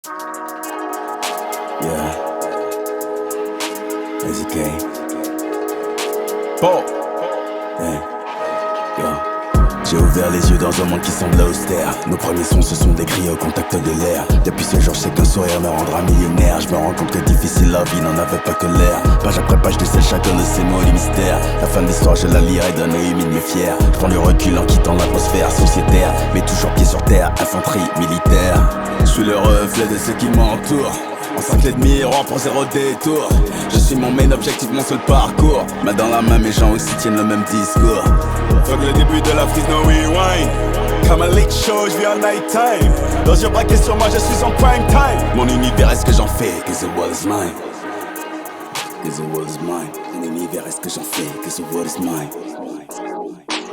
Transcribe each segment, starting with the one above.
Yeah. Ezekiel. Bon. Hey. Yo. J'ai ouvert les yeux dans un monde qui semble austère. Nos premiers sons se sont décrits au contact de l'air. Depuis ce jour, je sais qu'un sourire me rendra millionnaire. Je me rends compte que difficile la vie n'en avait pas que l'air. Page après page de celle, chacun de ces mots et les mystères. La fin de l'histoire, je la lirai d'un œil humide mais fier. Je prends du recul en quittant l'atmosphère sociétaire, mais toujours pied sur terre, infanterie militaire. Je suis le reflet de ce qui m'entoure. En 5 clés de miroir pour 0 détour. Je suis mon main objectif, mon seul parcours. Main dans la main, mes gens aussi tiennent le même discours. Fuck le début de la prise, no rewind. Comme un late show, je vis en night time. Dans yeux braqués sur moi, je suis en prime time. Mon univers, est-ce que j'en fais? Cause the world is mine. Cause the world is mine. Mon univers, est-ce que j'en fais? Cause the world is mine.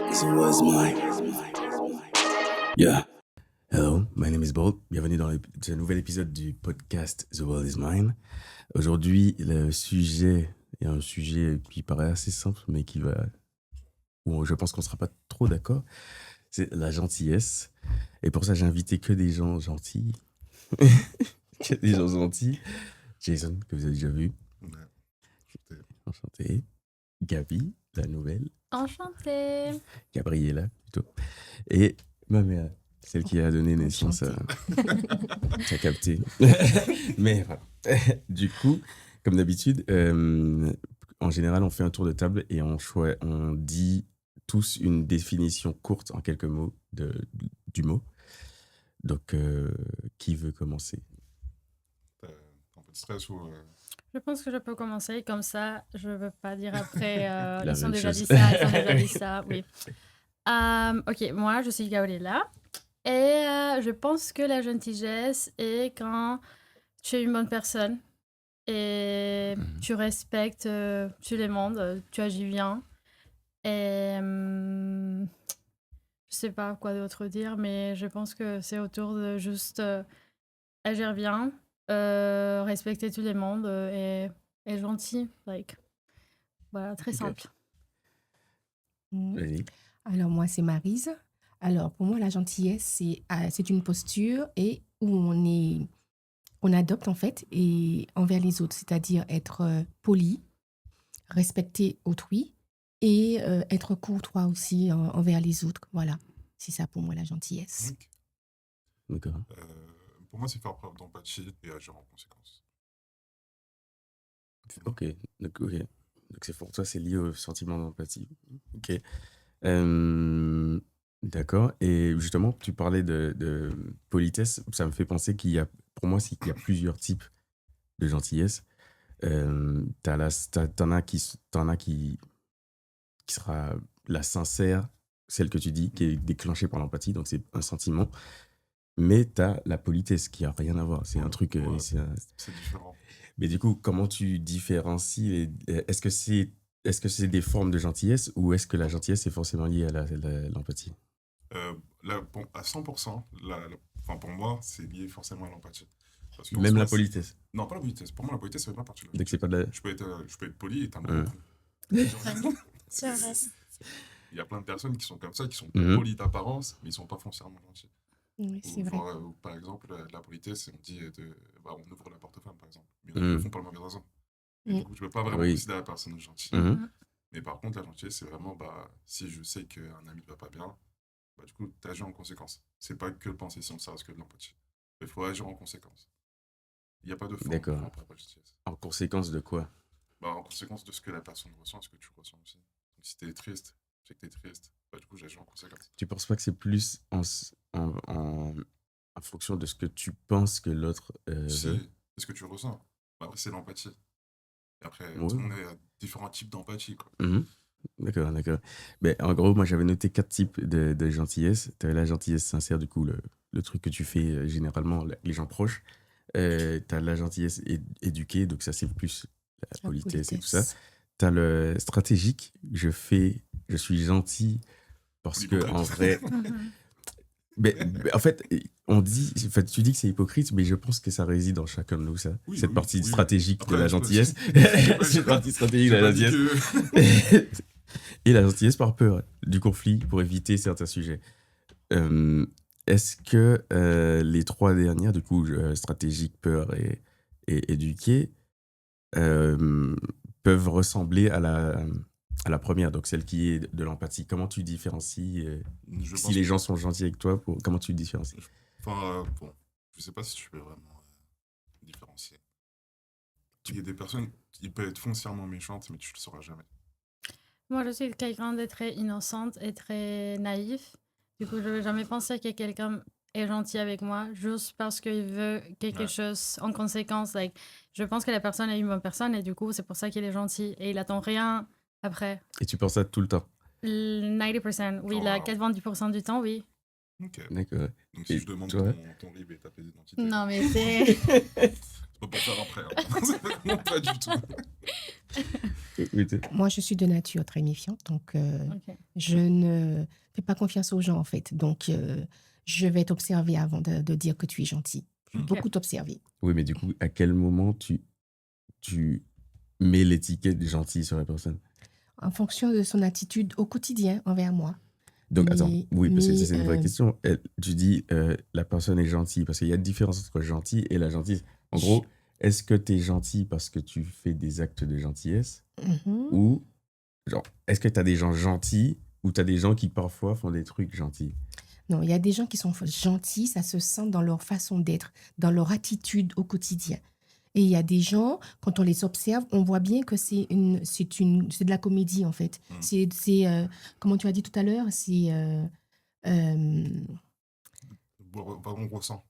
Cause the world is mine. Yeah. Hello, my name is Bolt. Bienvenue dans ce nouvel épisode du podcast The World is Mine. Aujourd'hui, le sujet est un sujet qui paraît assez simple, mais où je pense qu'on ne sera pas trop d'accord. C'est la gentillesse. Et pour ça, j'ai invité que des gens gentils. Que des gens gentils. Jason, que vous avez déjà vu. Ouais. Enchanté. Gabi, la nouvelle. Enchantée. Gabriella, plutôt. Et ma mère. Celle qui a donné naissance à... Tu as capté. Mais voilà. Du coup, comme d'habitude, en général, on fait un tour de table et on dit tous une définition courte en quelques mots du mot. Donc, qui veut commencer? Un peu de stress ou... Je pense que je peux commencer comme ça. Je ne veux pas dire après. La ils ont même déjà chose. dit ça, ils ont déjà dit ça. Oui. Ok, moi, je suis Gabriella. Et je pense que la gentillesse est quand tu es une bonne personne et tu respectes tout le monde, tu agis bien. Et je sais pas quoi d'autre dire, mais je pense que c'est autour de juste agir bien, respecter tout le monde et être gentil. Voilà, très simple. Vas-y. Alors, moi, c'est Maryse. Alors, pour moi, la gentillesse, c'est une posture et où on adopte, en fait, et envers les autres, c'est-à-dire être poli, respecter autrui et être courtois aussi envers les autres. Voilà, c'est ça pour moi, la gentillesse. D'accord. Pour moi, c'est faire preuve d'empathie et agir en conséquence. Ok. Donc, c'est pour toi, c'est lié au sentiment d'empathie. Ok. D'accord. Et justement, tu parlais de politesse. Ça me fait penser pour moi, qu'il y a plusieurs types de gentillesse. T'en as qui sera la sincère, celle que tu dis, qui est déclenchée par l'empathie, donc c'est un sentiment. Mais t'as la politesse qui a rien à voir. C'est un truc. Ouais, c'est différent. Mais du coup, comment tu différencies Est-ce que c'est des formes de gentillesse ou est-ce que la gentillesse est forcément liée à l'empathie? À 100%, pour moi, c'est lié forcément à l'empathie. Parce Même la politesse. Non, pas la politesse. Pour moi, la politesse, ça fait pas partie de Donc c'est pas de la... Je peux être poli et t'as C'est vrai. Il y a plein de personnes qui sont comme ça, qui sont Mhm. polies d'apparence, mais ils sont pas foncièrement gentils. Oui, c'est vrai. Ou par exemple, la politesse, on dit on ouvre la porte aux femmes, par exemple. Mais ils ne font pas le mauvais raison. Et du coup, je ne peux pas vraiment considérer la personne gentille. Mhm. Mais par contre, la gentillesse, c'est vraiment, si je sais qu'un ami ne va pas bien, du coup, tu agis en conséquence. C'est pas que le penser, sinon ça reste que de l'empathie. Il faut agir en conséquence. Il n'y a pas de forme. D'accord. Pour la gentillesse. En conséquence de quoi? En conséquence de ce que la personne ressent, ce que tu ressens aussi. Donc, si tu es triste, je sais que tu es triste, du coup, j'agis en conséquence. Tu penses pas que c'est plus en fonction de ce que tu penses que l'autre veut? C'est ce que tu ressens. Après, c'est l'empathie. Et après, tout le monde a différents types d'empathie, quoi. Mhm. D'accord. Ben, en gros, moi, j'avais noté 4 types de gentillesse. Tu as la gentillesse sincère, du coup, le truc que tu fais généralement, les gens proches. Tu as la gentillesse éduquée, donc ça, c'est plus la politesse et tout ça. Tu as le stratégique, je suis gentil parce que, en vrai... en fait, tu dis que c'est hypocrite, mais je pense que ça réside en chacun de nous, ça. Cette partie stratégique de la gentillesse. Cette partie stratégique de la gentillesse. Et la gentillesse par peur du conflit pour éviter certains sujets. est-ce que les trois dernières, du coup, stratégique, peur et éduquer, peuvent ressembler à la première, donc celle qui est de l'empathie? Comment tu différencies Je si pense les que... gens sont gentils avec toi, comment tu différencies? Enfin, bon, je sais pas si tu peux vraiment différencier. Il y a des personnes qui peuvent être foncièrement méchantes, mais tu le sauras jamais. Moi, je suis quelqu'un de très innocente et très naïf. Du coup, je ne vais jamais penser que quelqu'un est gentil avec moi juste parce qu'il veut quelque Ouais. chose en conséquence. Like, je pense que la personne est une bonne personne et du coup, c'est pour ça qu'il est gentil. Et il attend rien après. Et tu penses ça tout le temps? 90%, oui, Oh, là, wow. 90% du temps, oui. Ok. D'accord. Donc si Et je demande toi? ton RIB et ta pièce d'identité, Non, mais c'est... c'est pas pour faire après. Hein. C'est vraiment pas du tout. Oui, Moi, je suis de nature très méfiante, donc Ok. je ne fais pas confiance aux gens, en fait. Donc, je vais t'observer avant de dire que tu es gentil. Je vais Ok. beaucoup t'observer. oui, mais du coup, à quel moment tu mets l'étiquette gentil sur la personne? En fonction de son attitude au quotidien envers moi. Donc, attends, oui, parce que ça, Mais c'est une vraie question. Tu dis la personne est gentille, parce qu'il y a une différence entre gentil et la gentille. En gros, est-ce que tu es gentil parce que tu fais des actes de gentillesse Mhm. ou, genre, est-ce que tu as des gens gentils ou tu as des gens qui parfois font des trucs gentils? Non, il y a des gens qui sont gentils, ça se sent dans leur façon d'être, dans leur attitude au quotidien. Et il y a des gens, quand on les observe, on voit bien que c'est de la comédie, en fait. Comment tu as dit tout à l'heure, On ressent.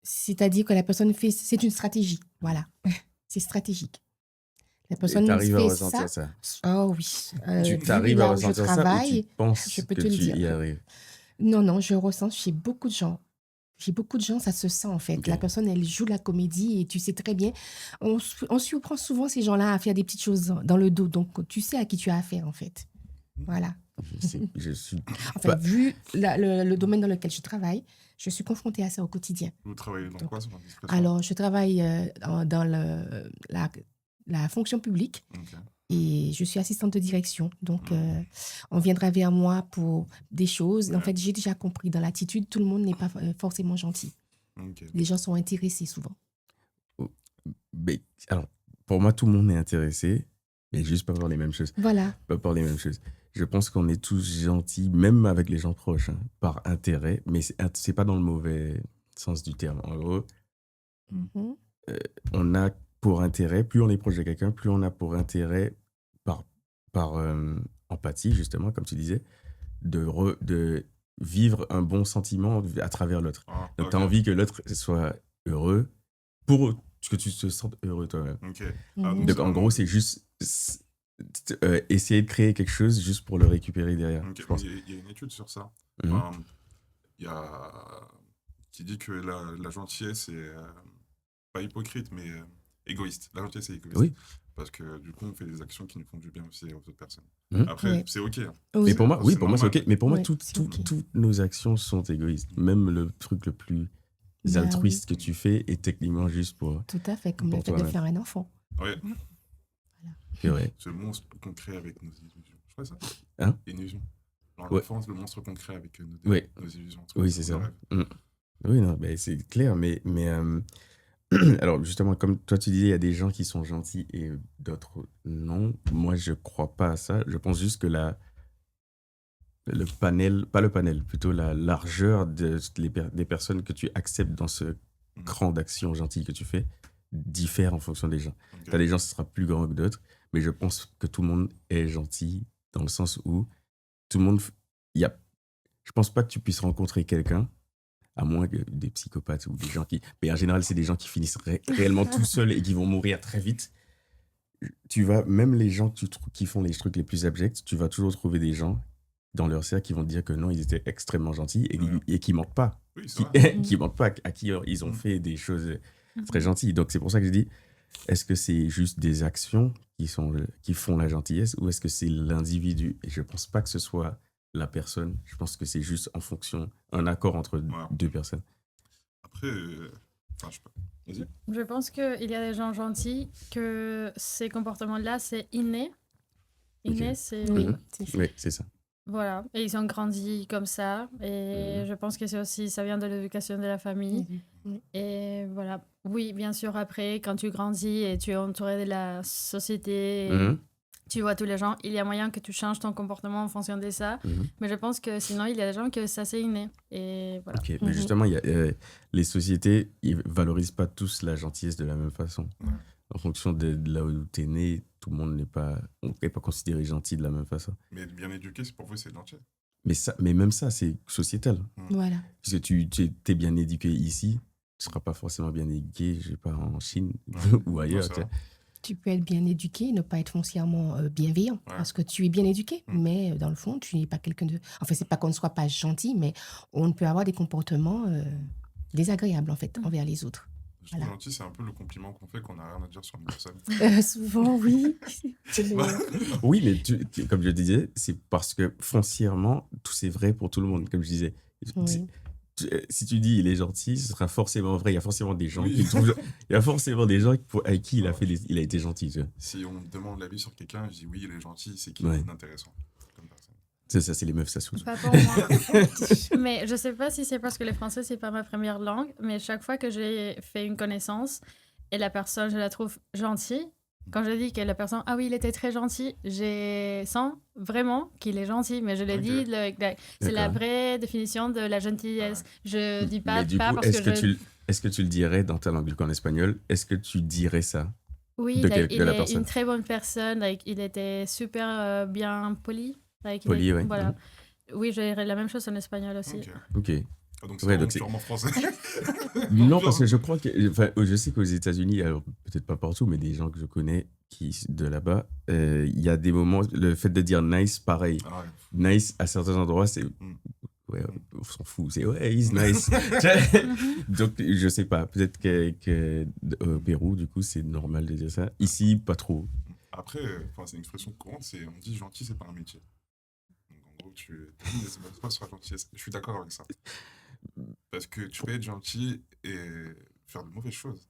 c'est-à-dire que la personne fait, c'est une stratégie. Voilà, c'est stratégique. La Et personne t'arrives à fait ressentir ça? Oh oui. Tu Vu t'arrives à là où je ressentir ça ou tu travaille, penses je peux que te le tu dire. y arrives? Non, je ressens chez beaucoup de gens. Chez beaucoup de gens, ça se sent en fait. Ok. La personne, elle joue la comédie et tu sais très bien. On surprend souvent ces gens-là à faire des petites choses dans le dos. Donc, tu sais à qui tu as affaire en fait. Voilà. Je suis Enfin, pas... vu le domaine dans lequel je travaille, je suis confrontée à ça au quotidien. Vous travaillez dans Donc, quoi, sur l'administration? Alors, je travaille dans la fonction publique. Ok. Et je suis assistante de direction. Donc, on viendra vers moi pour des choses. En fait, j'ai déjà compris, dans l'attitude, tout le monde n'est pas forcément gentil. Ok. Les gens sont intéressés souvent. Mais, alors, pour moi, tout le monde est intéressé, mais juste pas par les mêmes choses. Voilà. Pas par les mêmes choses. Je pense qu'on est tous gentils, même avec les gens proches, hein, par intérêt, mais c'est pas dans le mauvais sens du terme. En gros, Mhm. on a pour intérêt, plus on est proche de quelqu'un, plus on a pour intérêt, par empathie, justement, comme tu disais, de vivre un bon sentiment à travers l'autre. Ah, Donc, ok. tu as envie que l'autre soit heureux pour que tu te sentes heureux toi-même. Ok. Mhm. Donc, en gros, c'est juste essayer de créer quelque chose juste pour le récupérer derrière, Ok, je pense. il y a une étude sur ça. Mhm. Il y a qui dit que la gentillesse est pas hypocrite, mais égoïste. La gentillesse est égoïste. Oui. Parce que du coup, on fait des actions qui nous font du bien aussi aux autres personnes. Mhm. Après, Ouais. c'est ok. Hein. Oui. Mais pour moi, oui, pour moi, c'est normal. ok. Mais pour moi, Ouais, toutes c'est ok. nos actions sont égoïstes. Même le truc le plus Bah altruiste que tu fais est techniquement juste pour... Tout à fait, comme Pour le fait de toi-même. faire un enfant. Ouais, C'est vrai. ce monstre qu'on crée avec nos illusions. Je crois ça. Hein? Illusion. Genre Ouais. l'enfance, le monstre qu'on crée avec Ouais. nos illusions. Oui, c'est ça. Nos rêves. Mm. Oui, non, mais c'est clair, mais alors justement, comme toi tu disais, il y a des gens qui sont gentils et d'autres non. Moi, je crois pas à ça. Je pense juste que le panel, pas le panel, plutôt la largeur des personnes que tu acceptes dans ce cran d'action gentil que tu fais diffère en fonction des gens. Ok. Tu as des gens, ce sera plus grand que d'autres, mais je pense que tout le monde est gentil dans le sens où tout le monde... Je pense pas que tu puisses rencontrer quelqu'un, à moins que des psychopathes ou des gens qui... Mais en général, c'est des gens qui finissent réellement tout seuls et qui vont mourir très vite. Tu vas, même les gens qui font les trucs les plus abjects, tu vas toujours trouver des gens dans leur cercle qui vont te dire que non, ils étaient extrêmement gentils et qui mentent pas. Oui, c'est vrai. Qui mentent pas, à qui ils ont fait des choses très gentilles. Donc c'est pour ça que je dis, est-ce que c'est juste des actions qui font la gentillesse ou est-ce que c'est l'individu? Et je pense pas que ce soit la personne. Je pense que c'est juste en fonction, un accord entre deux personnes. Après, enfin, je sais pas. Vas-y. Je pense qu'il y a des gens gentils, que ces comportements-là, c'est inné. Inné, Ok. c'est... Oui, Mhm. c'est ça. Oui, c'est ça. Voilà, et ils ont grandi comme ça. Et je pense que c'est aussi, ça vient de l'éducation de la famille. Oui. Et voilà. Oui, bien sûr, après, quand tu grandis et tu es entouré de la société, et Mhm. tu vois tous les gens, il y a moyen que tu changes ton comportement en fonction de ça. Mhm. Mais je pense que sinon, il y a des gens que ça c'est inné. Et voilà. Ok, mais justement, il y a, les sociétés, ils valorisent pas tous la gentillesse de la même façon. Ouais. En fonction de là où tu es né, tout le monde n'est pas, on n'est pas considéré gentil de la même façon. Mais être bien éduqué, c'est pour vous, c'est gentil. Mais même ça, c'est sociétal. Voilà. Parce que tu es bien éduqué ici, tu seras pas forcément bien éduqué, je sais pas, en Chine Ouais. ou ailleurs. Non, c'est tu sais. vrai. Tu peux être bien éduqué et ne pas être foncièrement bienveillant Ouais. parce que tu es bien éduqué, Mm. mais dans le fond, tu n'es pas quelqu'un de... Enfin, c'est pas qu'on ne soit pas gentil, mais on peut avoir des comportements désagréables, en fait, envers les autres. Je trouve Voilà. gentil, c'est un peu le compliment qu'on fait qu'on n'a rien à dire sur une personne. Souvent, oui. C'est Bah, Oui, mais comme je disais, c'est parce que foncièrement, tout c'est vrai pour tout le monde, comme je disais. Oui. Si tu dis il est gentil, ce sera forcément vrai. Il y a forcément des gens Oui. qui le trouvent. Il y a forcément des gens avec qui il a été gentil. Tu vois. si on me demande l'avis sur quelqu'un, je dis oui, il est gentil, c'est qu'il Ouais. est intéressant comme personne. Ça, c'est les meufs, ça saoule. Pas pour moi. Mais je sais pas si c'est parce que le français, c'est pas ma première langue, mais chaque fois que j'ai fait une connaissance et la personne, je la trouve gentille, quand je dis que la personne, ah oui, il était très gentil, je sens vraiment qu'il est gentil, mais je le Ok. dis, c'est la D'accord. vraie définition de la gentillesse. Je dis pas, Mais du pas coup, parce est-ce que tu le dirais dans ta langue qu'en espagnol? Est-ce que tu dirais ça Oui, de il la est personne? une très bonne personne, il était super bien poli. Poli, ouais. Voilà. Oui, je dirais la même chose en espagnol aussi. Ok. Ok. Ah, donc c'est Ouais, vraiment donc c'est- purement français. Non, parce que je crois que. Enfin, je sais qu'aux États-Unis, alors peut-être pas partout, mais des gens que je connais de là-bas, il y a des moments. Le fait de dire nice, pareil. Ah ouais. Nice, à certains endroits, c'est. Ouais, on s'en fout. C'est ouais, he's nice. Donc, je sais pas. Peut-être que au Pérou, du coup, c'est normal de dire ça. Ici, pas trop. Après, c'est une expression courante, on dit gentil, c'est pas un métier. Donc en gros, tu c'est pas sur la gentillesse. Je suis d'accord avec ça. Parce que tu peux être gentil et faire de mauvaises choses.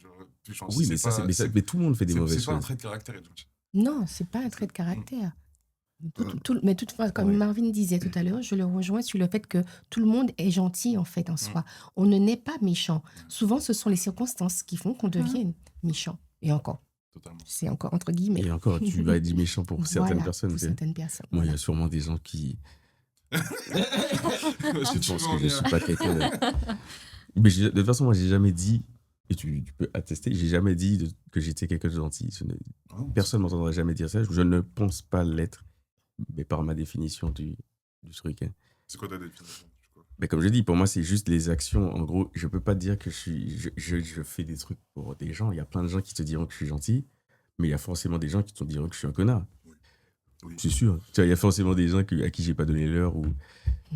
Genre, tu es gentil, Oui, c'est mais ça, pas- mais tout le monde fait des mauvaises c'est pas un choses. trait de caractère être gentil. Non, c'est pas un trait de caractère. Mais toutefois, comme Ouais. Marvin disait tout à l'heure, je le rejoins sur le fait que tout le monde est gentil en fait en soi. On ne naît pas méchant. Souvent, ce sont les circonstances qui font qu'on devienne méchant. Et encore, Totalement. c'est encore entre guillemets. Et encore, tu vas être méchant pour certaines Voilà, personnes. pour tu sais. certaines personnes. Moi, il y Voilà. a sûrement des gens qui. Je Je pense que je suis pas quelqu'un de. Mais de toute façon, moi, j'ai jamais dit, et tu peux attester, j'ai jamais dit que j'étais quelqu'un de gentil. Personne ne m'entendra jamais dire ça. Je ne pense pas l'être, mais par ma définition du truc. Hein. C'est quoi ta définition du coup? Mais comme je dis, pour moi, c'est juste les actions. En gros, je peux pas dire que je fais des trucs pour des gens. Il y a plein de gens qui te diront que je suis gentil, mais il y a forcément des gens qui te diront que je suis un connard. Oui. C'est sûr. Tu vois, il y a forcément des gens à qui j'ai pas donné l'heure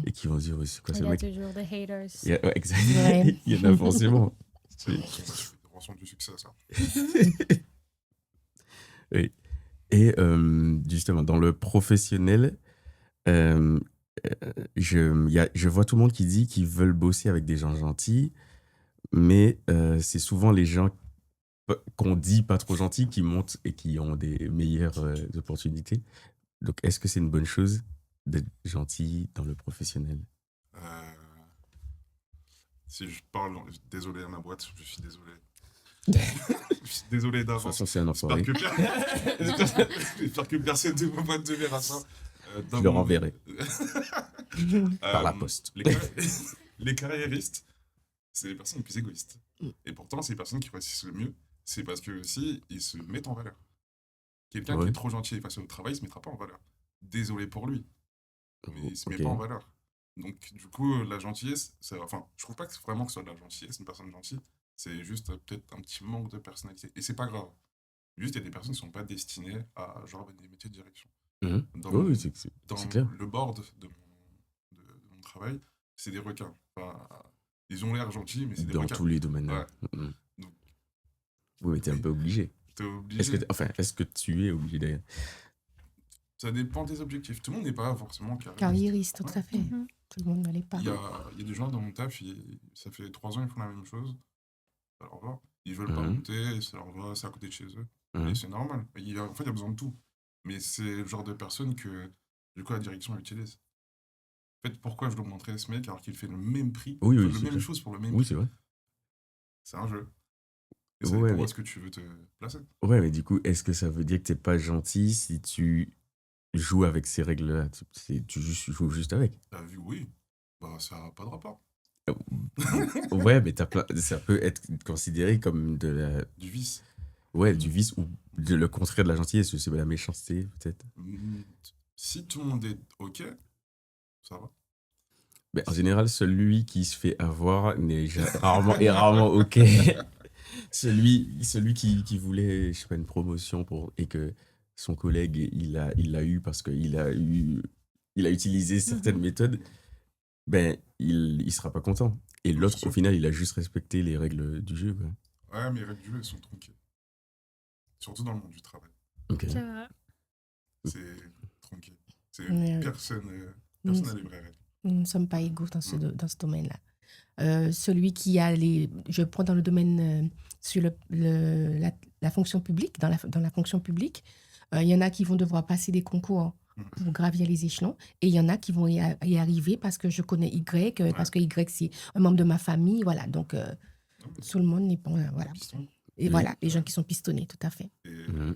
et qui vont se dire, ouais, c'est quoi Il ce y a mec? toujours des haters. Ouais, exact. Ouais. Il y en a forcément. C'est une rançon du succès, ça. Oui. Et justement, dans le professionnel, je vois tout le monde qui dit qu'ils veulent bosser avec des gens gentils, mais c'est souvent les gens qu'on dit pas trop gentils qui montent et qui ont des meilleures opportunités. Donc, est-ce que c'est une bonne chose d'être gentil dans le professionnel? Si je parle, désolé à ma boîte, je suis désolé. Je suis désolé De toute d'avance. façon, c'est un J'espère enfoiré. J'espère que personne de ma boîte ne verra ça. Je le renverrai par la poste. Les carriéristes, c'est les personnes les plus égoïstes. Et pourtant, c'est les personnes qui réussissent le mieux. C'est parce que aussi, ils se mettent en valeur. Quelqu'un qui est trop gentil et face au travail, il se mettra pas en valeur. Désolé pour lui, mais il se met pas en valeur. Donc, du coup, la gentillesse, enfin, je trouve pas que vraiment que ce soit de la gentillesse, une personne gentille. C'est juste peut-être un petit manque de personnalité. Et c'est pas grave. Juste, il y a des personnes qui sont pas destinées à genre des métiers de direction. Dans Oui, c'est clair. le board de mon travail, c'est des requins. Enfin, ils ont l'air gentils, mais c'est des Dans requins. tous les domaines. Ouais. Donc, oui, mais t'es un peu obligé. T'es obligé. Est-ce que tu es obligé d'ailleurs? Ça dépend des objectifs. Tout le monde n'est pas forcément Carriériste, tout à fait. Mhm. Tout le monde ne l'est pas. Il y a des gens dans mon taf, ça fait 3 ans, ils font la même chose. Ça leur va. Ils veulent pas monter, ça leur va, c'est à côté de chez eux. Et c'est normal. En fait, il y a besoin de tout. Mais c'est le genre de personne que Du coup, la direction l'utilise. En fait, pourquoi je dois montrer ce mec alors qu'il fait le même prix, Oui, enfin, oui, le c'est même clair. chose pour le même Oui, prix? c'est vrai. C'est un jeu. Et ça Ouais, dépend où mais, est-ce que tu veux te placer. ouais, mais du coup, est-ce que ça veut dire que t'es pas gentil si tu joues avec ces règles-là? Joues juste avec. T'as vu, oui. Bah, ça n'a pas de rapport. Ouais, mais ça peut être considéré comme Du vice. du vice ou le contraire de la gentillesse, c'est la méchanceté, peut-être. Si tout le monde est OK, ça va. Mais en général, celui qui se fait avoir est rarement OK. Celui qui voulait, je sais pas, une promotion et que son collègue, il l'a eu parce qu'il il a utilisé certaines méthodes, ben, il sera pas content. Et Oui, l'autre, c'est au sûr. final, il a juste respecté les règles du jeu, quoi. Ouais, mais les règles du jeu, elles sont tronquées. Surtout dans le monde du travail. Ok. C'est vrai. C'est tronqué. Oui. Personne Nous n'a les vraies règles. nous ne sommes pas égaux dans ce domaine-là. Celui qui a je prends dans le domaine sur la fonction publique, dans la fonction publique, il y en a qui vont devoir passer des concours pour gravir les échelons et il y en a qui vont y arriver parce que je connais Y, parce que Y c'est un membre de ma famille, voilà. Donc Non, mais tout le monde n'est pas, voilà. piston. Et voilà, les gens qui sont pistonnés, tout à fait. Et Mhm.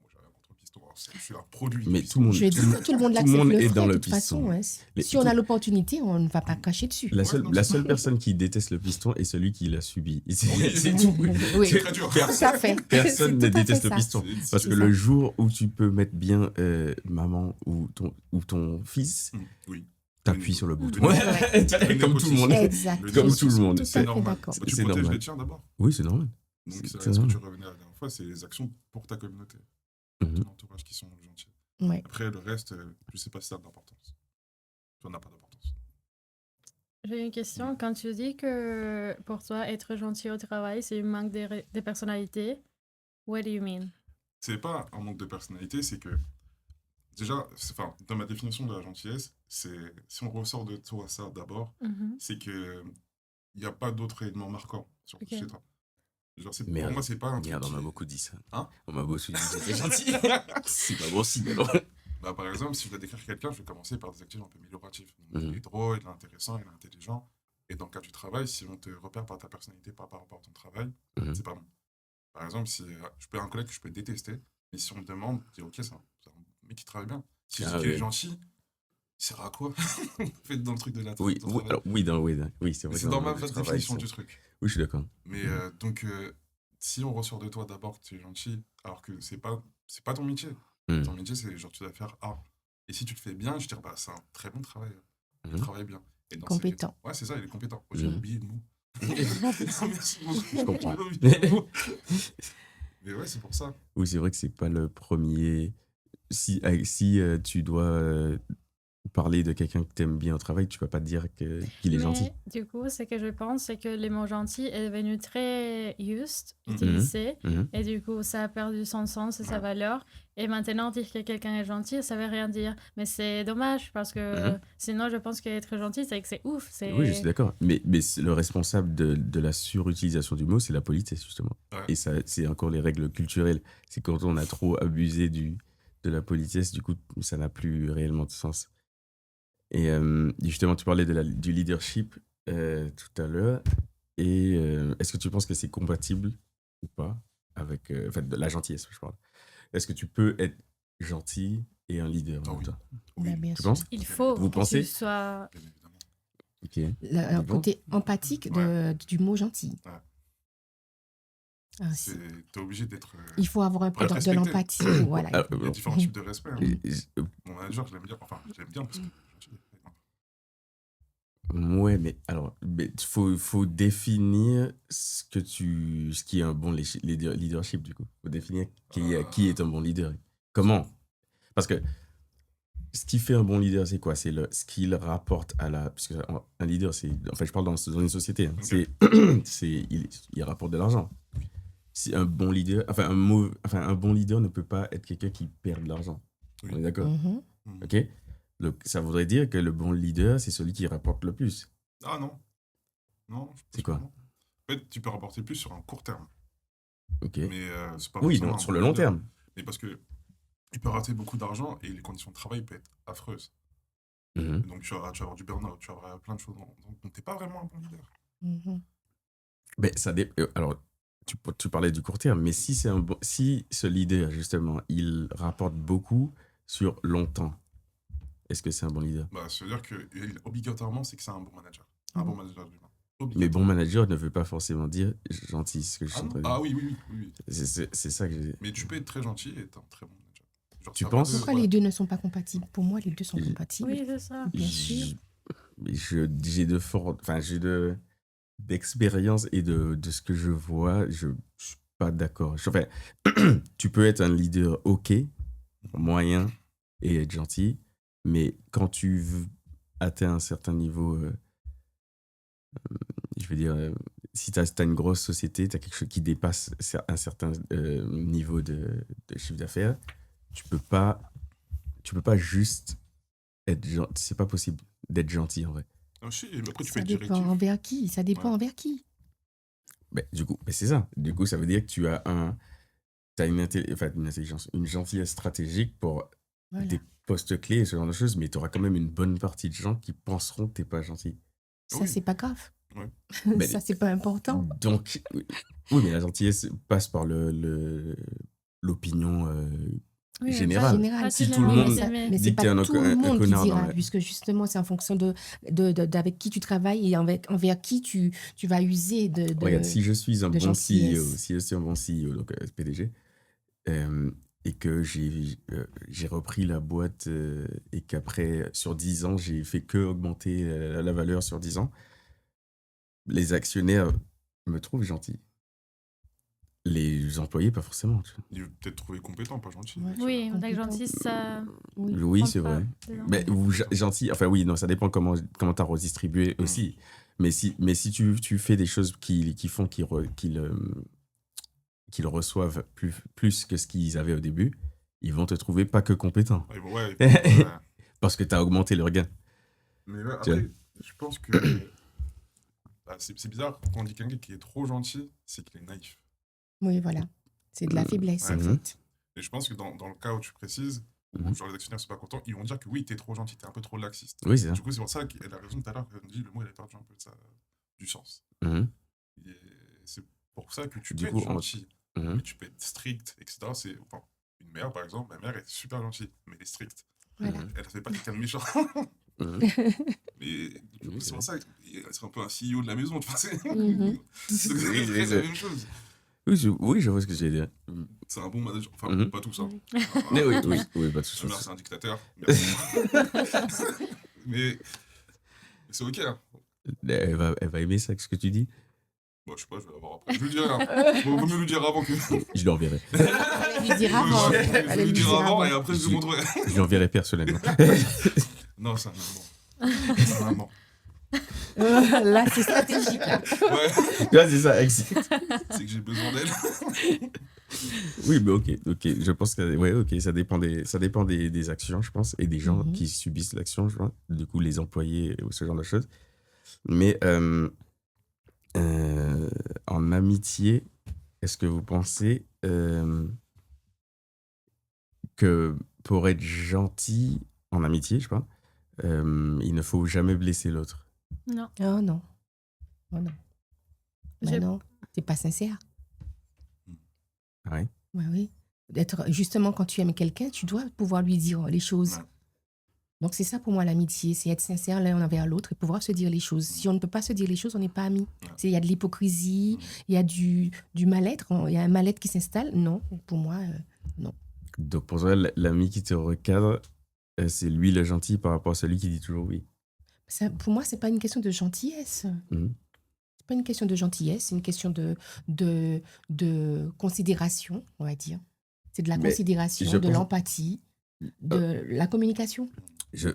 moi, j'ai rien contre le piston. Alors, je suis un produit du Mais piston. tout le monde, Je dis que tout le monde tout le monde l'accepte, le est ferait dans de le toute façon. piston. Hein. Mais Si on a tout- l'opportunité, on ne va pas cracher dessus. La Ouais, non, la c'est seule ça. personne qui déteste le piston est celui qui l'a subi. Oui. C'est tout. Oui, C'est très dur. tout à fait. Personne C'est ne tout à fait déteste le ça. piston. C'est Parce que ça. le jour où tu peux mettre bien maman ou ton fils, Oui. t'appuies Le- sur le le- bouton. le- comme tout le monde. Exactement. Comme tout le monde. Tout à C'est fait normal. d'accord. Bah, tu C'est protèges normal. les tiens d'abord. Oui, c'est normal. Donc, C'est c'est ce que normal. tu revenais la dernière fois, c'est les actions pour ta communauté, Mhm. ton entourage qui sont gentils. Ouais. Après, le reste, je sais pas si ça a d'importance. Ça n'a pas d'importance. J'ai une question. Quand tu dis que pour toi, être gentil au travail, c'est un manque de personnalité, what do you mean? C'est pas un manque de personnalité, c'est que déjà, enfin, dans ma définition de la gentillesse, c'est si on ressort de toi ça d'abord, Mhm. c'est que il n'y a pas d'autres éléments marquants Ok. chez toi. Genre, pour Merde. moi, c'est pas un truc. Merde, on m'a qui- beaucoup dit ça. Hein? On m'a beaucoup dit que j'étais gentil. C'est pas bon signe, alors. Bah, par exemple, si je dois décrire quelqu'un, je vais commencer par des actifs un peu amélioratifs. Donc, Mhm. il est drôle, il est intéressant, il est intelligent. Et dans le cas du travail, si on te repère par ta personnalité, pas par rapport à ton travail, Mhm. c'est pas bon. Par exemple, si je peux un collègue que je peux détester, mais si on me demande, je dis ok, c'est un mec qui travaille bien. Si je Ah dis qu'il est ouais. gentil, il sert à quoi? Faites dans le truc de la Oui, ton oui, travail. alors, oui, c'est Mais vrai. c'est que dans le ma monde du définition travail, du c'est- truc. Oui, je suis d'accord. Mais donc, si on ressort de toi d'abord que tu es gentil, alors que c'est pas ton métier. Mhm. Ton métier, c'est genre tu dois faire A. Et si tu le fais bien, je dirais, bah, c'est un très bon travail. Il Mhm. travaille bien. Et dans Compétent. Ouais, c'est ça, il est compétent. Oh, j'ai Mhm. oublié le mot. Merci beaucoup. Je comprends. J'ai oublié le mot. Mais ouais, c'est pour ça. Oui, c'est vrai que c'est pas le premier. Si tu dois parler de quelqu'un que t'aimes bien au travail, tu vas pas te dire qu'il est gentil. Mais du coup, ce que je pense, c'est que le mot gentil est devenu très juste, Mhm. utilisé, Mhm. et du coup, ça a perdu son sens et sa valeur. Et maintenant, dire que quelqu'un est gentil, ça veut rien dire. Mais c'est dommage, parce que Mhm. sinon, je pense qu'être gentil, c'est que c'est ouf. C'est... Oui, je suis d'accord. Mais le responsable de la surutilisation du mot, c'est la politesse, justement. Ouais. Et ça, c'est encore les règles culturelles. C'est quand on a trop abusé de la politesse, du coup, ça n'a plus réellement de sens. Et justement, tu parlais du leadership tout à l'heure. Et est-ce que tu penses que c'est compatible ou pas avec enfin, de la gentillesse, je parle. Est-ce que tu peux être gentil et un leader en Ah même oui. temps? Bah, bien Tu sûr. penses? Il faut Vous que pensez? tu sois... Bien évidemment. Ok. Le Bon. côté empathique du mot gentil. Ouais. Ah, T'es obligé d'être. il faut avoir un peu Pour être de respecté. l'empathie. Voilà. Ah, Il y a différents types de respect. Hein. Et- Mon manager, je l'aime bien. Enfin, je l'aime bien parce que. Ouais, mais alors, faut définir ce qui est un bon leadership, du coup. Faut définir qui est un bon leader. Comment? Parce que ce qui fait un bon leader, c'est quoi? C'est ce qu'il rapporte parce que un leader, enfin, je parle dans une société, hein. Ok. Il rapporte de l'argent. Si un bon leader, un bon leader ne peut pas être quelqu'un qui perd de l'argent. Oui. On est d'accord? Mhm. Ok? Ça voudrait dire que le bon leader, c'est celui qui rapporte le plus. Ah non. Non. je pense C'est quoi? pas, non. En fait, tu peux rapporter plus sur un court terme. Ok? Mais c'est pas Oui, forcément non, un sur bon le long leader. terme. Mais parce que il peut rater beaucoup d'argent et les conditions de travail peuvent être affreuses. Mhm. Donc tu vas avoir du burn-out, tu vas avoir plein de choses. Donc t'es pas vraiment un bon leader. Mhm. Mais alors, tu parlais du court terme, mais si si ce leader, justement, il rapporte beaucoup sur longtemps, est-ce que c'est un bon leader? Bah, ça veut dire que obligatoirement, c'est que c'est un bon manager. Un bon manager humain. Mais bon Obligatoirement. manager ne veut pas forcément dire gentil, c'est ce que je suis Ah en non? train de dire. Ah oui, oui. C'est ça que j'ai. Mais tu peux être très gentil et être un très bon manager. Genre, Tu ça va penses? de- Pourquoi voilà. les deux ne sont pas compatibles? Pour moi, les deux sont Je- compatibles. Oui, c'est ça. Bien sûr. J'ai de fortes. Enfin, d'expérience et de ce que je vois, je suis pas d'accord. Enfin, tu peux être un leader OK, moyen et être gentil, mais quand tu atteins un certain niveau, je veux dire, si tu as une grosse société, tu as quelque chose qui dépasse un certain niveau de chiffre d'affaires, tu peux pas juste être gentil. C'est pas possible d'être gentil en vrai. Ah, si, mais après, tu peux Ça être dépend directif. envers qui. Ça dépend Ouais. envers qui. Du coup, c'est ça. Du coup, ça veut dire que tu as une intelligence, une gentillesse stratégique pour Voilà. des postes clés et ce genre de choses, mais tu auras quand même une bonne partie de gens qui penseront que tu n'es pas gentil. Ça, Oui. c'est pas grave. Ouais. Mais- Ça, c'est pas important. Donc, oui, mais la gentillesse passe par l'opinion Oui, générale. Général. Si tout le monde Mais dit c'est que t'es pas tout le monde qui connard, dira, ouais. puisque justement, c'est en fonction d'avec qui tu travailles et envers qui tu vas user de Regarde, si je suis un de bon CEO, gentillesse. si je suis un bon CEO, donc PDG, et que j'ai repris la boîte et qu'après, sur 10 ans, j'ai fait que augmenter la valeur sur 10 ans, les actionnaires me trouvent gentil. Les employés, pas forcément. Tu vois. Il veut peut-être trouver compétent, pas gentil. Ouais. Oui, on a que Compétent. gentil, ça. Oui. Oui, prend c'est pas vrai. des gens. Mais gentil, enfin oui, non, ça dépend comment tu as redistribué aussi. Mais si tu fais des choses qui font qu'ils reçoivent plus que ce qu'ils avaient au début, ils vont te trouver pas que compétent. Ouais, bon, ouais. Parce que tu as augmenté leur gain. Mais ouais, Tu vois. après, je pense que c'est bizarre quand on dit quelqu'un qui est trop gentil, c'est qu'il est naïf. Oui, voilà. C'est de la faiblesse, Ouais. en fait. Et je pense que dans le cas où tu précises, où genre les actionnaires sont pas contents, ils vont dire que oui, t'es trop gentil, t'es un peu trop laxiste. Oui, c'est ça. Du coup, c'est pour ça qu'elle a raison tout à l'heure quand elle dit le mot, il a perdu un peu du sens. Mhm. Et c'est pour ça que tu Du peux coup, être gentil, Mhm. mais tu peux être strict, etc. Enfin, une mère, par exemple, ma mère est super gentille, mais elle est stricte. Voilà. Elle fait pas quelqu'un de méchant. Mhm. Mais du coup, Oui, c'est pour ça qu'elle c'est un peu un CEO de la maison, tu vois. C'est Mhm. c'est Oui, la même chose. Oui, je vois ce que tu veux dire. C'est un bon manager. Enfin, Mhm. pas tout ça. Mais oui, pas de Ma mère, souci. c'est un dictateur. Merci. Mais c'est ok. Hein. Elle va aimer ça, ce que tu dis. Bon, je sais pas, je vais l'avoir après. Je lui dirai. Hein. Vaut mieux lui dire avant que. Je lui enverrai. Elle lui dira avant. Je Elle vais lui lui dire dira avant et avant. après je lui montrerai. Je lui enverrai personnellement. Non, c'est un amant. C'est un amant. Là, c'est stratégique. Là. Ouais, Là, c'est ça, exact. c'est que j'ai besoin d'elle. Oui, mais ok. Je pense que ouais, ok, ça dépend des actions, je pense, et des gens Mhm. qui subissent l'action, je vois. Du coup, les employés ou ce genre de choses. Mais en amitié, est-ce que vous pensez que pour être gentil en amitié, je sais pas, il ne faut jamais blesser l'autre? Non. Oh non. Oh non. Bah J'ai- non, t'es pas sincère. Ouais. Ouais, oui. Justement, quand tu aimes quelqu'un, tu dois pouvoir lui dire les choses. Ouais. Donc, c'est ça pour moi l'amitié, c'est être sincère l'un envers l'autre et pouvoir se dire les choses. Si on ne peut pas se dire les choses, on n'est pas amis. Il y a de l'hypocrisie, il y a du mal-être, il y a un mal-être qui s'installe. Non, pour moi, non. Donc pour toi, l'ami qui te recadre, c'est lui le gentil par rapport à celui qui dit toujours oui. Pour moi, c'est pas une question de gentillesse. Mhm. C'est pas une question de gentillesse, c'est une question de considération, on va dire. C'est de la Mais considération, je de pense- l'empathie, de la communication.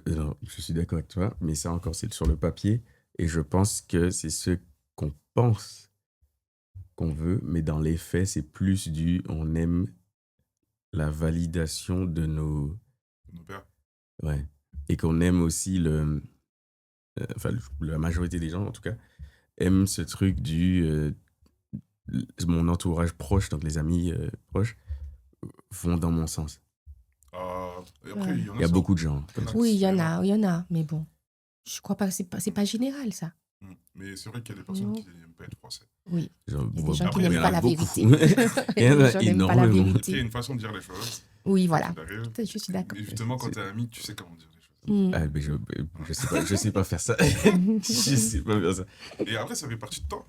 Non, je suis d'accord avec toi, mais ça encore, c'est sur le papier. Et je pense que c'est ce qu'on pense qu'on veut, mais dans les faits, c'est plus on aime la validation de nos... Mon père. Ouais. Et qu'on aime aussi enfin, la majorité des gens, en tout cas, aiment ce truc mon entourage proche, donc les amis proches, vont dans mon sens. Et après, il y en a, Il y a ça- beaucoup de gens comme ça. Oui, il y en a, mais bon. Je crois pas que c'est pas général, ça. Mais c'est vrai qu'il y a des personnes Non. qui n'aiment pas être français. Oui. J'en Il y a vois des gens qui beaucoup, il y n'aiment en pas a la beaucoup. vérité. Il y en a Les gens n'aiment pas la énormément. vérité. Après, il y a une façon de dire les choses. Oui, voilà. Derrière. Je suis d'accord. Mais justement, quand t'es ami, tu sais comment dire les choses. Mm. Ah, mais je sais pas faire ça. Je sais pas faire ça. Et après, ça fait partie de toi.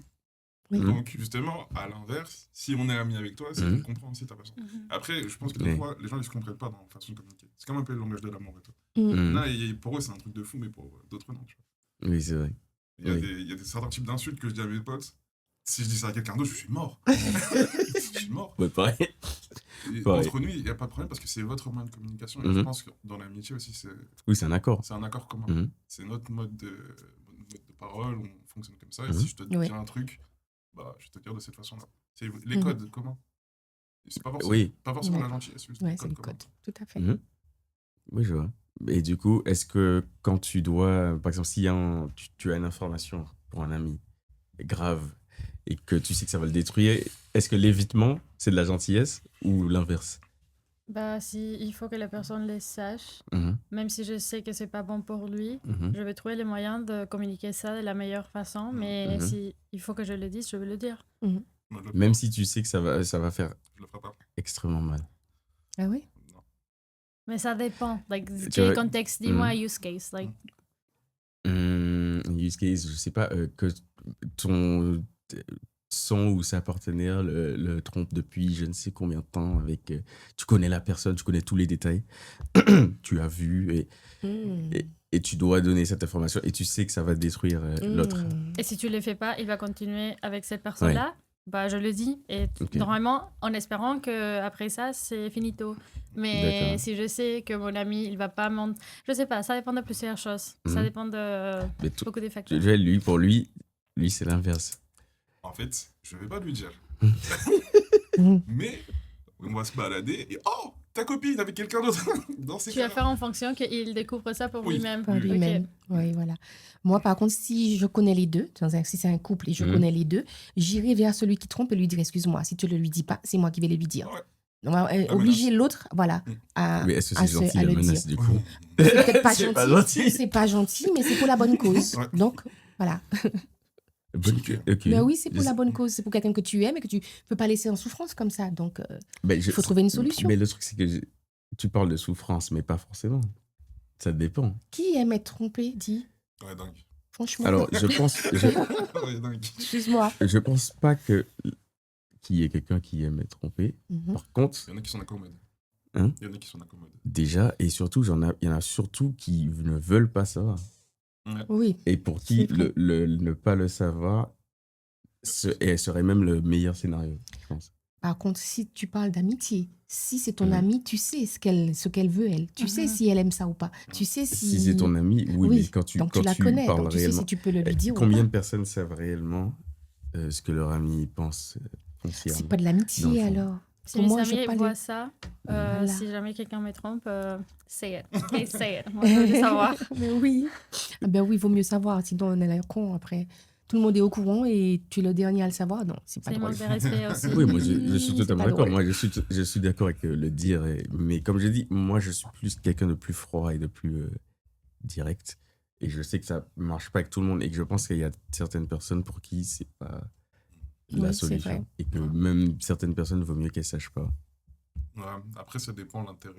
Oui. Donc, justement, à l'inverse, si on est ami avec toi, c'est Mhm. tu comprends aussi ta façon. Mhm. Après, je pense que Oui. des fois, les gens, ils se comprennent pas dans la façon de communiquer. C'est comme un peu le langage de l'amour et tout. Mm. Là, pour eux, c'est un truc de fou, mais pour d'autres, non. Tu vois. Oui, c'est vrai. Il y a, Oui. il y a certains types d'insultes que je dis à mes potes. Si je dis ça à quelqu'un d'autre, je suis mort. Je suis mort. Ouais, pareil. Et Pareil. entre nous, il n'y a pas de problème parce que c'est votre moyen de communication. Et Mhm. je pense que dans l'amitié aussi, Oui, c'est un accord. c'est un accord commun. Mhm. C'est notre mode de parole, on fonctionne comme ça. Et Mhm. si je te dis Ouais. un truc, bah, je vais te dire de cette façon-là. C'est les Mhm. codes communs. Et c'est pas forcément, Oui. pas forcément Ouais. la gentillesse, c'est juste Ouais, les c'est codes le communs. code. Tout à fait. Mhm. Oui, je vois. Et du coup, est-ce que quand tu dois, par exemple, si tu as une information pour un ami grave et que tu sais que ça va le détruire, est-ce que l'évitement, c'est de la gentillesse ou l'inverse? Bah, si il faut que la personne le sache, Mhm. même si je sais que c'est pas bon pour lui, Mhm. je vais trouver les moyens de communiquer ça de la meilleure façon. Mais Mhm. si il faut que je le dise, je vais le dire. Moi, je le Même ferai si tu sais que ça va faire pas. Je le ferai pas. extrêmement mal. Ah oui? Non. Mais ça dépend. Like, Tu quel vois- contexte? Dis-moi Mhm. use case. Like, Use case, je sais pas, que son ou sa partenaire le trompe depuis je ne sais combien de temps avec... tu connais la personne, tu connais tous les détails, tu as vu Mm. et tu dois donner cette information et tu sais que ça va détruire l'autre. Mm. et si tu le fais pas, il va continuer avec cette personne-là. Bah, je le dis. Et Ok. normalement, en espérant que après ça, c'est finito. Mais D'accord. si je sais que mon ami, il va pas m'en... Je sais pas, ça dépend de plusieurs choses. Ça Mhm. dépend de Mais beaucoup de facteurs. pour lui, c'est l'inverse. En fait, je vais pas lui dire. Mm. Mais on va se balader et oh, ta copine avec quelqu'un d'autre dans ces Tu vas cas-là. faire en fonction qu'il découvre ça pour Oui. lui-même. Par Oui. lui-même. Ok. Oui, voilà. Moi, par contre, si je connais les deux, si c'est un couple et je Mhm. connais les deux, j'irai vers celui qui trompe et lui dire excuse-moi, si tu ne le lui dis pas, c'est moi qui vais le lui dire. Ouais. On va obliger l'autre, voilà, Mm. à, Mais est-ce que à c'est gentil à la le menace dire. du coup? C'est peut-être pas C'est pas gentil, gentil. c'est pas gentil, mais c'est pour la bonne cause. Ouais. Donc, voilà. Bonne- Ok. ok. Ben oui, c'est pour Je- la bonne cause. C'est pour quelqu'un que tu aimes et que tu peux pas laisser en souffrance comme ça. Donc, Ben, il faut trouver une solution. Mais le truc, c'est que tu parles de souffrance, mais pas forcément. Ça dépend. Qui aime être trompé, dit, Ouais, dingue. franchement. Alors, je Ouais, dingue. Excuse-moi. je pense pas qu'il y ait quelqu'un qui aime être trompé. Mhm. Par contre, Il y en a qui s'en accommodent. Hein? Il y en a qui s'en accommodent. déjà, et surtout, il y en a surtout qui ne veulent pas savoir. Oui. Et pour qui C'est vrai. ne pas le savoir serait même le meilleur scénario, je pense. Par contre, si tu parles d'amitié, si c'est ton Mhm. amie, tu sais ce qu'elle veut, elle. Tu sais Mhm. si elle aime ça ou pas. Tu sais si... Si c'est ton ami, oui, mais quand tu, donc quand tu la tu connais, parles donc tu sais réellement... si tu peux le lui dire ou Combien pas. de personnes savent réellement ce que leur ami pense foncièrement? C'est pas de Dans l'amitié le fond. alors. Si Pour mes moi, je amis parle- voient ça, Voilà. si jamais quelqu'un me trompe, say it. Okay, say it. Moi, je veux le savoir. Mais oui. Ah ben oui, il vaut mieux savoir, sinon on est là con après. Tout le monde est au courant et tu es le dernier à le savoir. Non, c'est pas C'est drôle. manque de respect aussi. Oui, moi je suis C'est totalement pas d'accord. drôle. Moi je suis d'accord avec le dire. Mais comme je dis, moi je suis plus quelqu'un de plus froid et de plus direct. Et je sais que ça marche pas avec tout le monde et que je pense qu'il y a certaines personnes pour qui c'est pas la Oui, c'est solution. vrai. Et que même certaines personnes, il vaut mieux qu'elles sachent pas. Ouais, après, ça dépend de l'intérêt.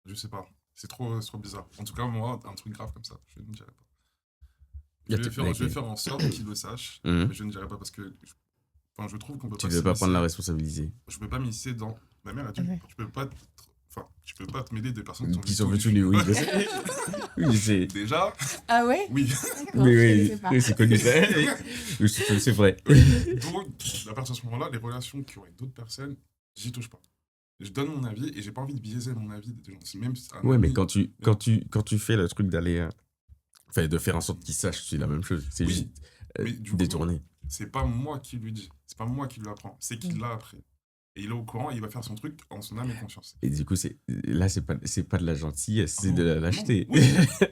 Je sais pas. C'est trop bizarre. En tout cas, moi, un truc grave comme ça, je ne dirais pas. Je vais faire en sorte qu'il le sache, Mhm. mais je ne dirais pas parce que je trouve qu'on peut Tu pas ne veux pas prendre la s'immiscer. responsabilité. Je peux pas m'immiscer dans. Ma mère a dit Ouais. tu peux pas te mêler de personnes Qui sont venues, oui. je sais. Oui, je sais. Déjà, Ah ouais? oui. Non, Oui, je oui, sais pas. oui, c'est connu ça. Oui, c'est vrai. Donc, à partir de ce moment-là, les relations qui ont avec d'autres personnes, j'y touche pas. Je donne mon avis et j'ai pas envie de biaiser mon avis des gens. Si même si un Ouais, mais ami- quand tu fais le truc d'aller... Enfin, de faire en sorte qu'ils sachent, c'est la même chose. C'est Oui, juste mais du coup, détourné. c'est pas moi qui lui dis, c'est pas moi qui lui apprends, c'est qu'il l'a appris. Et il est au courant, il va faire son truc en son âme et conscience. Et du coup, là, c'est pas de la gentillesse, c'est Ah de non, la lâcheté. non, oui.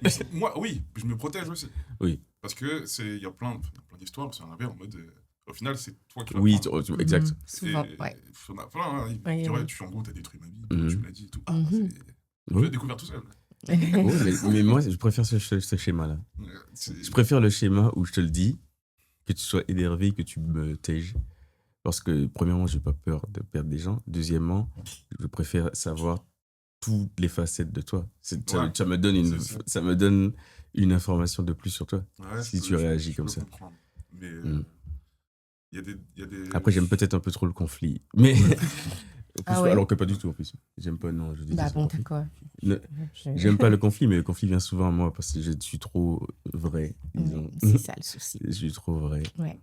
Mais moi, oui, je me protège aussi. Oui. Parce que il y a plein d'histoires, c'est un en mode. Au final, c'est toi qui Oui, l'apprends. exact. Mhm. Souvent, Et ouais. il y en a plein. Hein. Ouais, Tu ouais. tu en gros, t'as détruit ma vie, Mhm. tu me l'as dit et tout. Ah, Mhm. Je l'ai découvert tout seul. Ouais, mais moi, je préfère ce schéma-là. Je préfère le schéma où je te le dis, que tu sois énervé, que tu me tèges. Parce que, premièrement, j'ai pas peur de perdre des gens. Deuxièmement, je préfère savoir toutes les facettes de toi. Ça me donne une information de plus sur toi, si tu réagis comme ça. Comprendre. Mais il y a des... Après, j'aime peut-être un peu trop le conflit. Mais... Ah ouais. Alors que pas du tout, en plus. J'aime pas, non, je dis Bah bon, d'accord. J'aime pas le conflit, mais le conflit vient souvent à moi parce que je suis trop vrai, disons. C'est ça le souci. Je suis trop vrai. Ouais.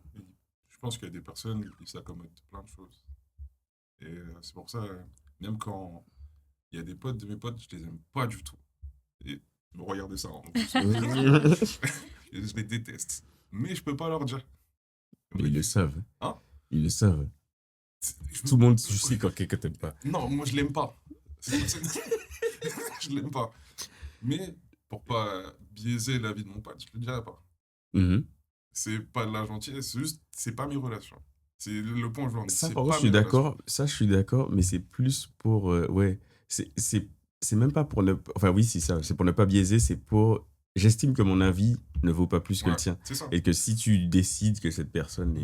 Je pense qu'il y a des personnes qui s'accommodent plein de choses. Et c'est pour ça, même quand il y a des potes de mes potes, je les aime pas du tout. Et regardez ça. En plus. Je les déteste. Mais je peux pas leur dire. Mais ils le savent. Hein? Ils le savent. Tout le monde, tu sais quand quelqu'un t'aime pas. Non, moi je l'aime pas. Je l'aime pas. Mais pour pas biaiser la vie de mon pote, je le dirai pas. C'est pas de la gentillesse, c'est juste, c'est pas mes relations. C'est le point journée. Ça, par contre, je suis d'accord. Ça, je suis d'accord, mais c'est plus pour. Ouais. C'est même pas pour ne. Enfin, oui, c'est ça. C'est pour ne pas biaiser, c'est pour. J'estime que mon avis ne vaut pas plus que le tien. C'est ça. Et que si tu décides que cette personne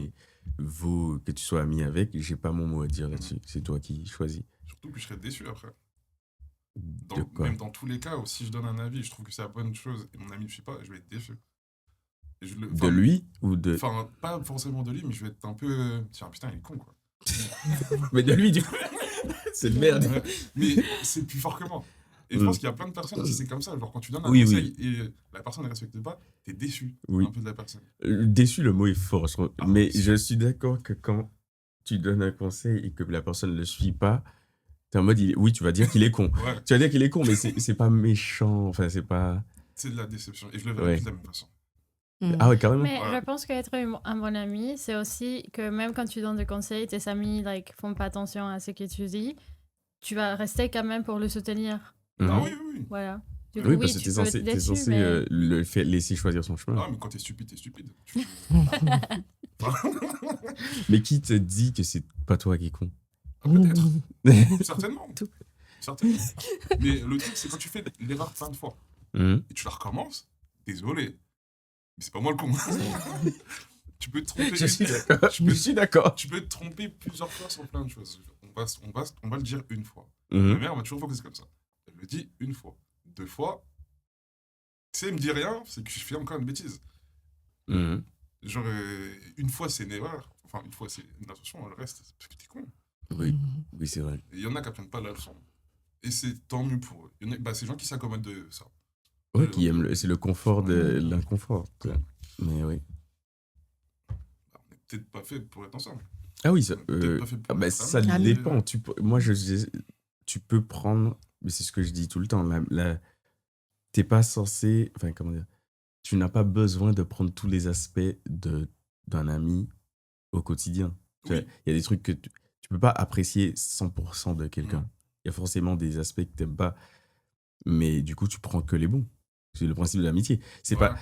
vaut que tu sois ami avec, j'ai pas mon mot à dire là-dessus. C'est toi qui choisis. Surtout que je serais déçu après. De quoi? Même dans tous les cas, si je donne un avis, je trouve que c'est la bonne chose et mon ami ne suit pas, je vais être déçu. De lui ou de. Enfin, pas forcément de lui, mais je vais être un peu. Tiens, putain, il est con quoi. Mais de lui, du coup. C'est de merde. Mais c'est plus fort que moi. Et je pense qu'il y a plein de personnes qui c'est comme ça. Genre, quand tu donnes un Oui, conseil et la personne ne respecte pas, t'es déçu un peu de la personne. Déçu, le mot est fort, je trouve. Mais je suis d'accord que quand tu donnes un conseil et que la personne ne le suit pas, t'es en mode, oui, tu vas dire qu'il est con. Ouais. Tu vas dire qu'il est con, mais c'est pas méchant. Enfin, c'est pas. C'est de la déception. Et je le verrai de la même façon. Ah ouais, carrément. Mais je pense qu'être un bon ami, c'est aussi que même quand tu donnes des conseils, tes amis font pas attention à ce que tu dis, tu vas rester quand même pour le soutenir. Ah oui, oui. Voilà. Du Oui, coup, parce que t'es censé mais... le laisser choisir son chemin. Ah, mais quand t'es stupide, t'es stupide. Mais qui te dit que c'est pas toi qui est con? Ah, peut-être. Certainement. Certainement. Mais le truc, c'est quand tu fais l'erreur plein de fois et tu la recommences, désolé. Mais c'est pas moi le con. Tu peux te tromper. Je suis d'accord. Tu peux te tromper plusieurs fois sur plein de choses. On va le dire une fois. Mhm. Ma mère m'a toujours fait que c'est comme ça. Elle me dit une fois. 2 fois. Si elle me dit rien, c'est que je fais encore une bêtise. Mhm. Genre, une fois, c'est une erreur. Enfin, une fois, c'est une attention. Le reste, c'est parce que t'es con. Oui, c'est vrai. Il y en a qui apprennent pas la leçon. Et c'est tant mieux pour eux. Il y en a, c'est des gens qui s'accommodent de ça. Ouais, qui aiment c'est le confort de l'inconfort. Mais oui. On n'est peut-être pas fait pour être ensemble. Ah oui, ça, Pas fait pour être ça amis. dépend. Moi, tu peux prendre, mais c'est ce que je dis tout le temps, t'es pas censé, enfin, comment dire, tu n'as pas besoin de prendre tous les aspects d'un ami au quotidien. Oui. Il y a des trucs que tu peux pas apprécier 100% de quelqu'un. Il y a forcément des aspects que t'aimes pas, mais du coup, tu prends que les bons. C'est le principe de l'amitié. C'est pas...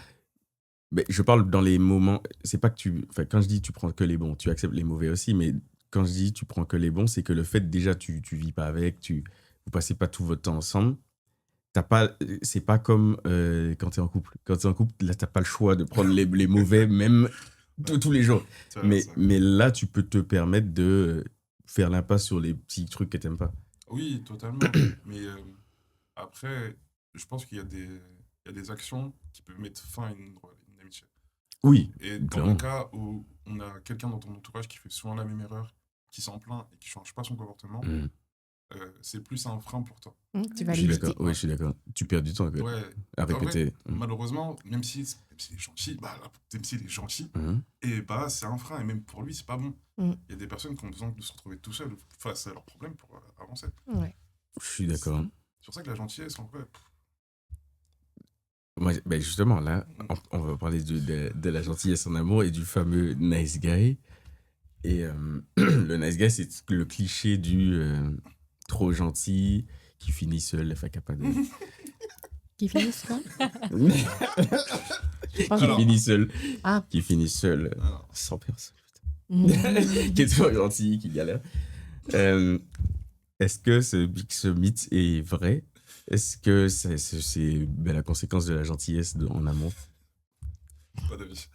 Mais je parle dans les moments... C'est pas que tu... Enfin, quand je dis tu prends que les bons, tu acceptes les mauvais aussi, mais quand je dis tu prends que les bons, c'est que le fait, déjà, tu vis pas avec, vous passez pas tout votre temps ensemble. C'est pas comme quand t'es en couple. Quand t'es en couple, là, t'as pas le choix de prendre les mauvais, même tous les jours. Mais là, tu peux te permettre de faire l'impasse sur les petits trucs que t'aimes pas. Oui, totalement. Mais après, je pense qu'il y a des actions qui peuvent mettre fin à une amitié. Oui. Et dans le cas où on a quelqu'un dans ton entourage qui fait souvent la même erreur, qui s'en plaint et qui change pas son comportement, c'est plus un frein pour toi. Tu vas je suis d'accord. Oui, je suis d'accord. Tu perds du temps à répéter. Vrai, malheureusement, même s'il est gentil, même s'il est gentil, et c'est un frein. Et même pour lui, c'est pas bon. Il y a des personnes qui ont besoin de se retrouver tout seuls face à leurs problèmes pour avancer. Ouais. Je suis d'accord. C'est pour ça que la gentillesse, en vrai... Moi, justement, là, on va parler de la gentillesse en amour et du fameux nice guy. Et le nice guy, c'est le cliché du trop gentil qui finit seul, enfin, qui n'a pas de... Qui finissent quoi? Qui finit seul, sans personne. Qui est trop gentil, qui galère. Est-ce que ce mythe est vrai? Est-ce que c'est la conséquence de la gentillesse en amont? Pas d'avis.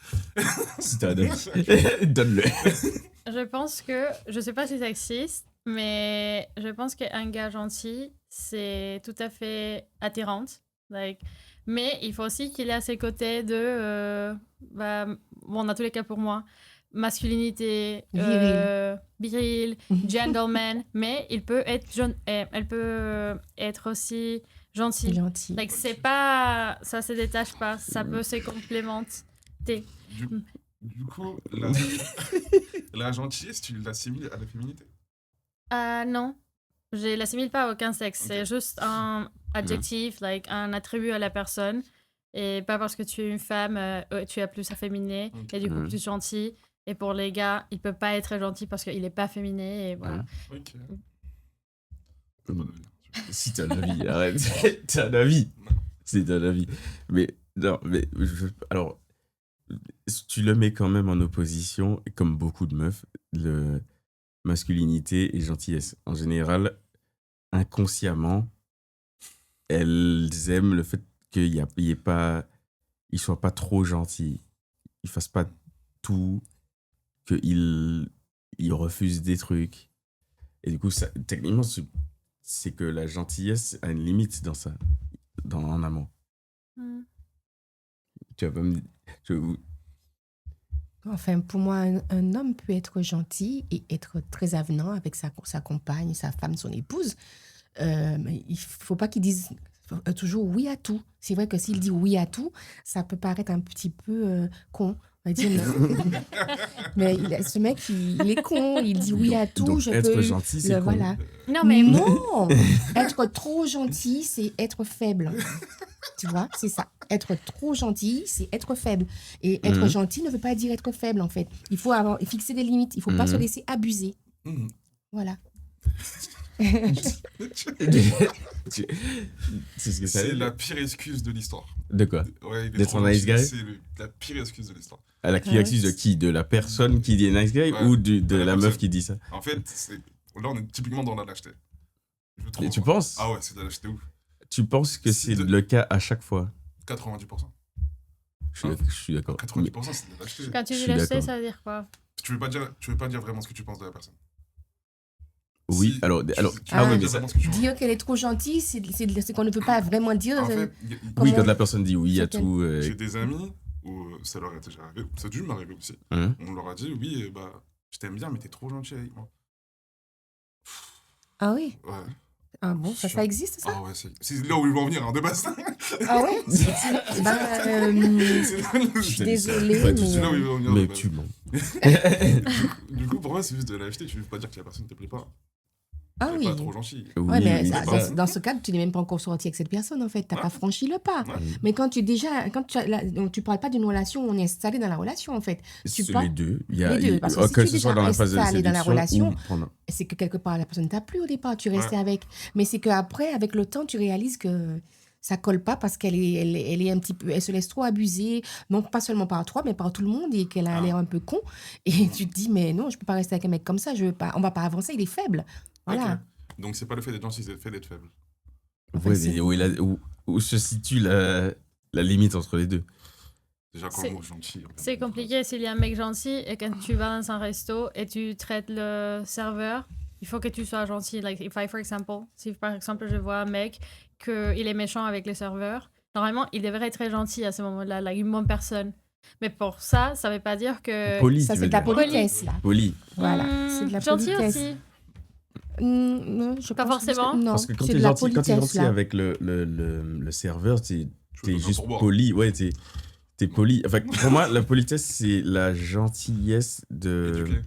Si t'as un avis, donne-le. Je pense que, je sais pas si ça existe, mais je pense qu'un gars gentil, c'est tout à fait attirant. Like, mais il faut aussi qu'il ait à ses côtés bon, dans tous les cas pour moi, masculinité, viril, gentleman, mais il peut être elle peut être aussi gentil. Gentil. Like, c'est pas, ça se détache pas, ça peut se complémenter. Du coup, la gentillesse, tu l'assimiles à la féminité? Non, je l'assimile pas à aucun sexe. Ok. C'est juste un adjectif, like, un attribut à la personne. Et pas parce que tu es une femme, tu es plus afféminé Ok. et du coup plus gentil. Et pour les gars, il peut pas être gentil parce qu'il est pas féminé. Et voilà. Ok. T'as pas d'avis. Si t'as un avis, arrête. T'as un avis. C'est un avis. Mais, non, mais, alors, tu le mets quand même en opposition, comme beaucoup de meufs, le masculinité et gentillesse. En général, inconsciemment, elles aiment le fait qu'ils soient pas trop gentils. Ils fassent pas tout, qu'ils refusent des trucs. Et du coup, ça, techniquement, c'est que la gentillesse a une limite dans ça, en amont. Mm. Tu vas pas me dire... Enfin, pour moi, un homme peut être gentil et être très avenant avec sa compagne, sa femme, son épouse. Mais il ne faut pas qu'il dise toujours oui à tout. C'est vrai que s'il dit oui à tout, ça peut paraître un petit peu con. On va dire, mais ce mec, il est con, il dit oui à tout. Donc, être gentil, c'est con. Voilà. Non, mais Non, être trop gentil, c'est être faible. Tu vois, c'est ça. Être trop gentil, c'est être faible. Et être gentil ne veut pas dire être faible, en fait. Il faut fixer des limites. Il ne faut pas se laisser abuser. Voilà. C'est ce que ça C'est veut dire. la pire excuse de l'histoire. De quoi? Ouais, D'être un nice guy? C'est la pire excuse de l'histoire. À la pire excuse de qui? De la personne qui dit nice guy Ouais. ou de la la meuf personne. qui dit ça? En fait, là, on est typiquement dans la lâcheté. Je trouve. Et tu penses? Ah ouais, c'est de la lâcheté ouf. Tu penses que Si c'est le cas à chaque fois? 90%. Je suis d'accord. 90%, c'est de la lâcheté. quand tu Je dis suis lâcheté, d'accord. ça veut dire quoi? Tu veux pas dire vraiment ce que tu penses de la personne. Oui, Si alors, tu ah veux oui, pas mais dire ça, vraiment ce que tu penses. Dire qu'elle est trop gentille, c'est qu'on ne peut pas vraiment dire. En fait, oui, comment- quand la personne dit oui à certaines- tout, j'ai des amis où ça leur est déjà arrivé, ça a dû m'arriver aussi. hein? On leur a dit, oui, je t'aime bien, mais t'es trop gentil avec moi. Ah oui. Ouais. Ah bon, ça existe, ça? Ah ouais, c'est là où ils vont en venir, hein, de base. Ah ouais? Je suis désolée, Pas du C'est là où ils vont en venir. Mais de base. tu mens. Du coup, pour moi, c'est juste de la lâcheté. Tu veux pas dire que la personne te plaît pas. Ah Elle est oui. pas trop gentille. Ouais, mais oui, ça, c'est ça. dans ce cas, tu n'es même pas encore sorti avec cette personne, en fait. Tu n'as Ouais. pas franchi le pas. Ouais. Mais quand tu parles pas d'une relation où on est installé dans la relation, en fait. Tu C'est parles- les deux. Les deux, parce que si que tu es ce soit déjà dans la phase de installé dans la séduction relation, ou pendant. C'est que quelque part, la personne t'a plu au départ, tu restais Ouais. avec. Mais c'est qu'après, avec le temps, tu réalises que ça colle pas parce qu'elle est un petit peu, elle se laisse trop abuser, non pas seulement par toi, mais par tout le monde et qu'elle a Ah. l'air un peu con. Et tu te dis, mais non, je peux pas rester avec un mec comme ça, je veux pas, on va pas avancer, il est faible. Voilà. Ok. Donc, c'est pas le fait d'être gentil, c'est le fait d'être faible. Enfin, Ouais, c'est- mais où se situe la limite entre les deux? Déjà, quand C'est- le mot gentil. en fait, C'est compliqué s'il y a un mec gentil et quand tu vas dans un resto et tu traites le serveur, il faut que tu sois gentil. Like, if I, for example, si par exemple je vois un mec qu'il est méchant avec les serveurs, normalement il devrait être très gentil à ce moment-là, like une bonne personne. Mais pour ça, ça veut pas dire que. Poli, Ça, tu c'est veux de la dire. politesse, là. Poli. Voilà, c'est de la gentil politesse. aussi. Non, je Pas pense que- forcément. Non, Parce que quand c'est t'es de la gentil, politesse, là. avec le serveur, Je t'es veux juste pas boire. poli. Ouais, t'es poli. Enfin, pour moi, la politesse, c'est la gentillesse de. Éduqué.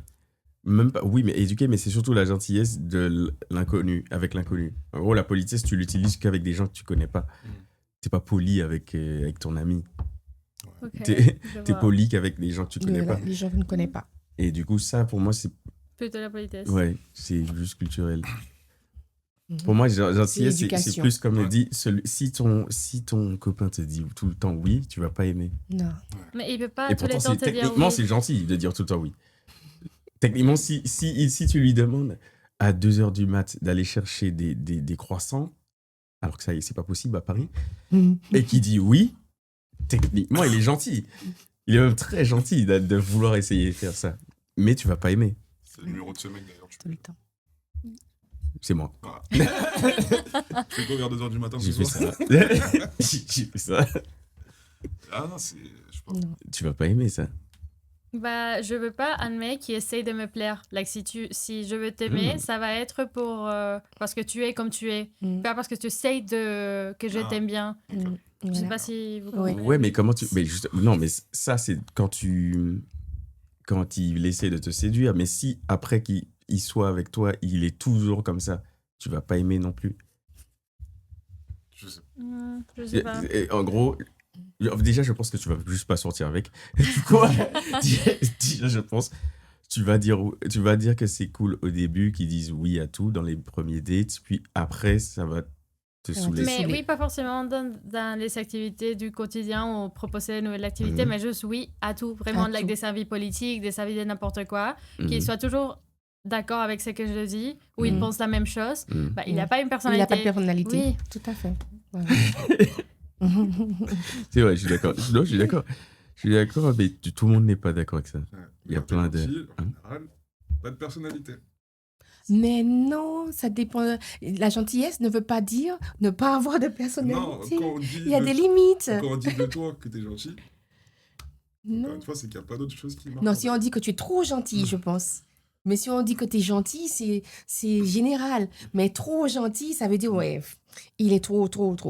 Même pas, oui, mais éduqué, mais c'est surtout la gentillesse de l'inconnu, avec l'inconnu. En gros, la politesse, tu l'utilises qu'avec des gens que tu connais pas. T'es pas poli avec ton ami. Ok, T'es je t'es vois. poli qu'avec des gens que tu connais pas. Les gens que je ne connais pas. Et du coup, ça, pour moi, c'est Plutôt la politesse. ouais, c'est juste culturel. Mhm. Pour moi, gentillesse, c'est l'éducation. plus comme Ouais. dit, si ton copain te dit tout le temps oui, tu vas pas aimer. Non. Mais il peut pas Et tous les pourtant, temps te dire techniquement, oui. c'est gentil de dire tout le temps oui. Techniquement, si tu lui demandes à 2h du mat d'aller chercher des croissants, alors que ça, c'est pas possible à Paris, Mhm. et qui dit oui, techniquement, il est gentil. Il est même très gentil de vouloir essayer de faire ça. Mais tu vas pas aimer. C'est le numéro de ce mec d'ailleurs. Tout le temps. C'est moi. Voilà. Tu fais quoi vers 2h du matin J'ai ce fait soir ça. J'ai fait ça. Ah non, c'est. Je sais pas. Non. Tu vas pas aimer ça. Bah, je veux pas un mec qui essaye de me plaire. Like, si je veux t'aimer, ça va être pour parce que tu es comme tu es. Mhm. Pas parce que tu essayes que je Ah. t'aime bien. Mhm. Je sais Voilà. pas si vous Ouais. comprenez. Ouais, mais comment tu. Mais juste... Non, mais ça, c'est quand il essaie de te séduire. Mais si après qu'il soit avec toi, il est toujours comme ça, tu vas pas aimer non plus. Je sais. Je sais pas. Et en gros, déjà, je pense que tu vas juste pas sortir avec. Du coup, déjà, je pense, tu vas dire que c'est cool au début, qu'ils disent oui à tout dans les premiers dates, puis après, ça va te Ça va te saouler. Mais saouler. oui, pas forcément dans les activités du quotidien ou proposer une nouvelle activité, Mhm. mais juste oui à tout. Vraiment, À like, tout. des services politiques, des services de n'importe quoi, qu'il Mhm. soit toujours d'accord avec ce que je dis, ou il Mhm. pense la même chose. Mhm. Bah, il n'a pas une Il personnalité. n'a pas de personnalité. Oui. Tout à fait. Voilà. C'est vrai, je suis d'accord. Non, je suis d'accord. Je suis d'accord, mais tout le monde n'est pas d'accord avec ça. Ouais. Il y a Mais plein t'es de- gentil, En Hein général, pas de personnalité. Mais non, ça dépend. La gentillesse ne veut pas dire ne pas avoir de Non, personnalité. quand on dit. Il y a des limites. Quand on dit de toi que t'es gentil, encore Non. une fois, c'est qu'il n'y a pas d'autre chose qui marche. Non, si on dit que tu es trop gentil, je pense. Mais si on dit que tu es gentil, c'est général. Mais trop gentil, ça veut dire, ouais, il est trop.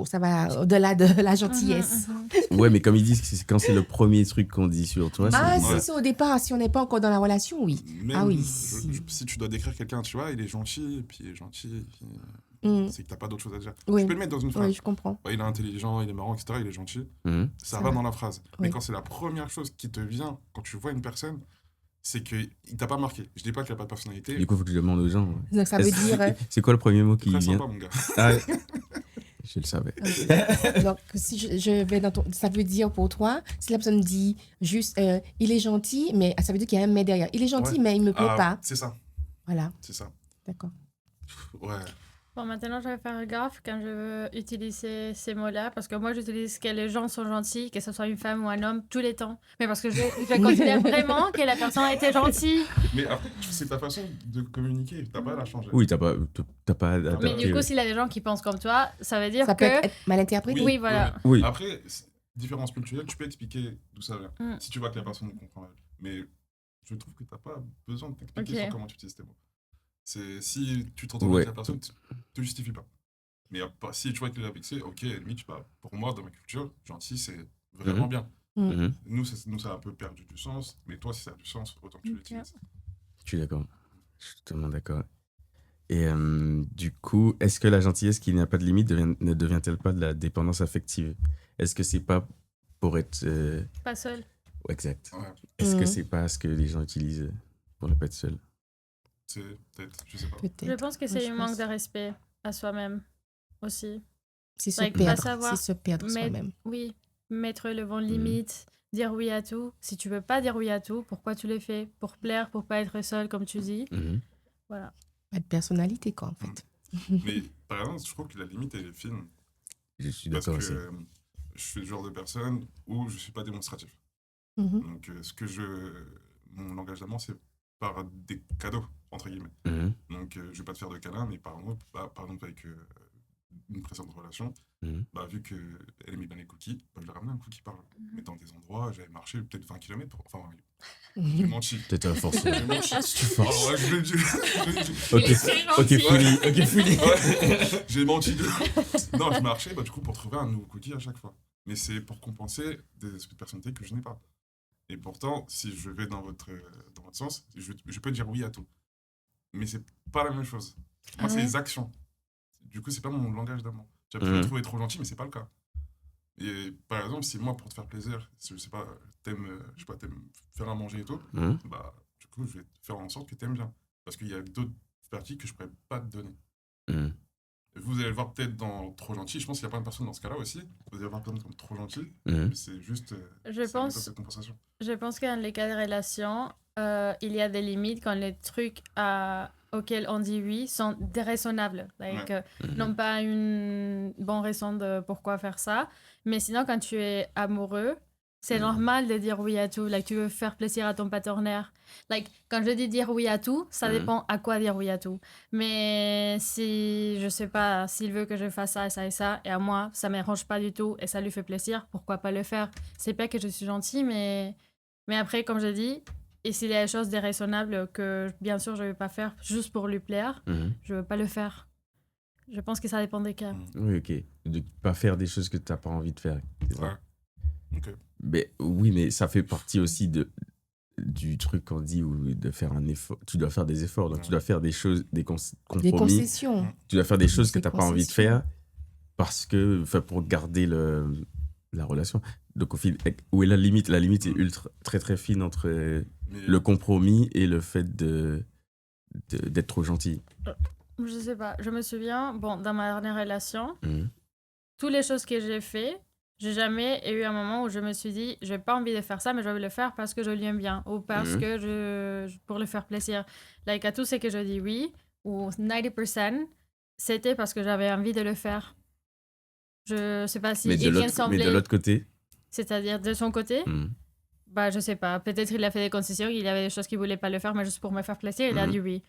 Ça va au-delà de la gentillesse. Ouais, mais comme ils disent, c'est quand c'est le premier truc qu'on dit sur toi. Ah, c'est- Ouais. si c'est au départ, si on n'est pas encore dans la relation, oui. Même, Ah oui. si tu dois décrire quelqu'un, tu vois, il est gentil, et puis il est gentil, puis, Mm. c'est que t'as pas d'autre chose à dire. Oui. Tu peux le mettre dans une phrase. Oui, je comprends. Ouais, il est intelligent, il est marrant, etc., il est gentil. Mhm. Ça Ça va va. dans la phrase. Mais Oui. quand c'est la première chose qui te vient quand tu vois une personne, c'est qu'il t'a pas marqué. Je dis pas qu'il a pas de personnalité. Du coup, il faut que je demande aux gens. Donc, ça veut Est-ce- dire. C'est quoi le premier mot T'es qui très vient sympa, mon gars. Ah, je le savais. Donc, si je vais dans ton. Ça veut dire pour toi, si la personne dit juste, il est gentil, mais ça veut dire qu'il y a un mais derrière. Il est gentil, Ouais. mais il me plaît Ah, pas. c'est ça, Voilà, c'est ça. d'accord. Ouais. Bon, maintenant, je vais faire gaffe quand je veux utiliser ces mots-là, parce que moi, j'utilise que les gens sont gentils, que ce soit une femme ou un homme, tous les temps. Mais parce que je considère vraiment que la personne a été gentille. Mais après, c'est ta façon de communiquer. T'as pas à la changer. Oui, t'as pas à Mais adapter. du coup, s'il y a des gens qui pensent comme toi, ça veut dire Ça peut que... être mal interprété. Oui, voilà. Oui. Après, différence culturelle, tu peux expliquer d'où ça vient. Mm. Si tu vois que la personne ne comprend pas. Mais je trouve que t'as pas besoin de t'expliquer Ok. sur comment tu utilises tes mots. Si tu t'entends Ouais. avec la personne, tu te justifies pas. Mais si tu vois qu'il est vexé, ok, limite, pour moi, dans ma culture, gentil, c'est vraiment bien. Mhm. Nous, ça a un peu perdu du sens, mais toi, si ça a du sens, autant que tu Ok. l'utilises. Je suis d'accord. Je suis totalement d'accord. Et du coup, est-ce que la gentillesse qui n'a pas de limite ne devient-elle pas de la dépendance affective? Est-ce que c'est pas pour être... Pas seul. ouais, exact. Ouais, Est-ce que Mhm. c'est pas ce que les gens utilisent pour ne pas être seul? c'est peut-être, je sais pas. Peut-être. Je pense que c'est je un manque pense. de respect à soi-même aussi. C'est se Like, pas perdre. savoir, C'est se perdre mais- soi-même. Oui, mettre le bon limite, dire oui à tout. Si tu veux pas dire oui à tout, pourquoi tu le fais? Pour plaire, pour pas être seul, comme tu dis. Mhm. Voilà. Pas de personnalité, quoi, en fait. Mais par exemple, je trouve que la limite, elle est fine. Je suis Parce d'accord que aussi. je suis le genre de personne où je suis pas démonstratif. Mhm. Donc, mon langage d'amour, c'est par des cadeaux, entre guillemets. Mhm. Donc, je vais pas te faire de câlin, mais par exemple, avec une précédente relation, Mhm. vu qu'elle aimait bien les cookies, je lui ai ramené un cookie par jour. Mais dans des endroits, j'avais marché peut-être 20 km. Enfin, j'ai menti. Peut-être à force. J'ai menti. Oh, ouais, je l'ai dit. Ok, Il est très ok, gentil. folie, ok, folie. Ouais, j'ai menti. Non, je marchais du coup pour trouver un nouveau cookie à chaque fois. Mais c'est pour compenser des aspects de personnalité que je n'ai pas. Et pourtant, si je vais dans votre sens, je peux dire oui à tout. Mais c'est pas la même chose. Moi, Ah c'est ouais les actions. Du coup, c'est pas mon langage d'amour. Tu vas me trouver trop gentil, mais c'est pas le cas. Et par exemple, si moi, pour te faire plaisir, si je sais pas, t'aimes faire à manger et tout, Mhm. du coup, je vais faire en sorte que t'aimes bien. Parce qu'il y a d'autres parties que je pourrais pas te donner. Mhm. Vous allez le voir peut-être dans trop gentil. Je pense qu'il y a plein de personnes dans ce cas-là aussi. Vous allez voir plein de comme trop gentil. Mhm. Mais c'est juste. Je c'est une pense- méthode de compensation. Je pense que dans les cas de relation, il y a des limites quand le truc a auxquelles on dit oui sont déraisonnables. Non pas une bonne raison de pourquoi faire ça. Mais sinon, quand tu es amoureux, c'est normal de dire oui à tout. Tu veux faire plaisir à ton partenaire. Quand je dis dire oui à tout, ça dépend à quoi dire oui à tout. Mais si, je sais pas, s'il veut que je fasse ça et ça et ça, et à moi, ça m'arrange pas du tout et ça lui fait plaisir, pourquoi pas le faire? C'est pas que je suis gentille, mais après, comme je dis, et s'il y a des choses déraisonnables que, bien sûr, je vais pas faire juste pour lui plaire, je veux pas le faire. Je pense que ça dépend des cas. Oui, ok. De pas faire des choses que tu n'as pas envie de faire. C'est ça. Ok. Mais, oui, mais ça fait partie aussi du truc qu'on dit où de faire un effort. Tu dois faire des efforts, donc tu dois faire des choses, des compromis. Des concessions. Tu dois faire des choses que Des tu n'as pas envie de faire parce que, pour garder la relation. Donc, au fil, où est la limite? La limite est très très fine entre le compromis et le fait d'être trop gentil. Je sais pas, je me souviens, dans ma dernière relation, toutes les choses que j'ai fait, j'ai jamais eu un moment où je me suis dit, j'ai pas envie de faire ça, mais je vais le faire parce que je l'aime bien ou parce que pour le faire plaisir. À tout ce que je dis oui, ou 90%, c'était parce que j'avais envie de le faire. Je sais pas si mais de l'autre côté, c'est-à-dire de son côté, je sais pas, peut-être il a fait des concessions, il y avait des choses qu'il voulait pas le faire, mais juste pour me faire plaisir, il a dit oui.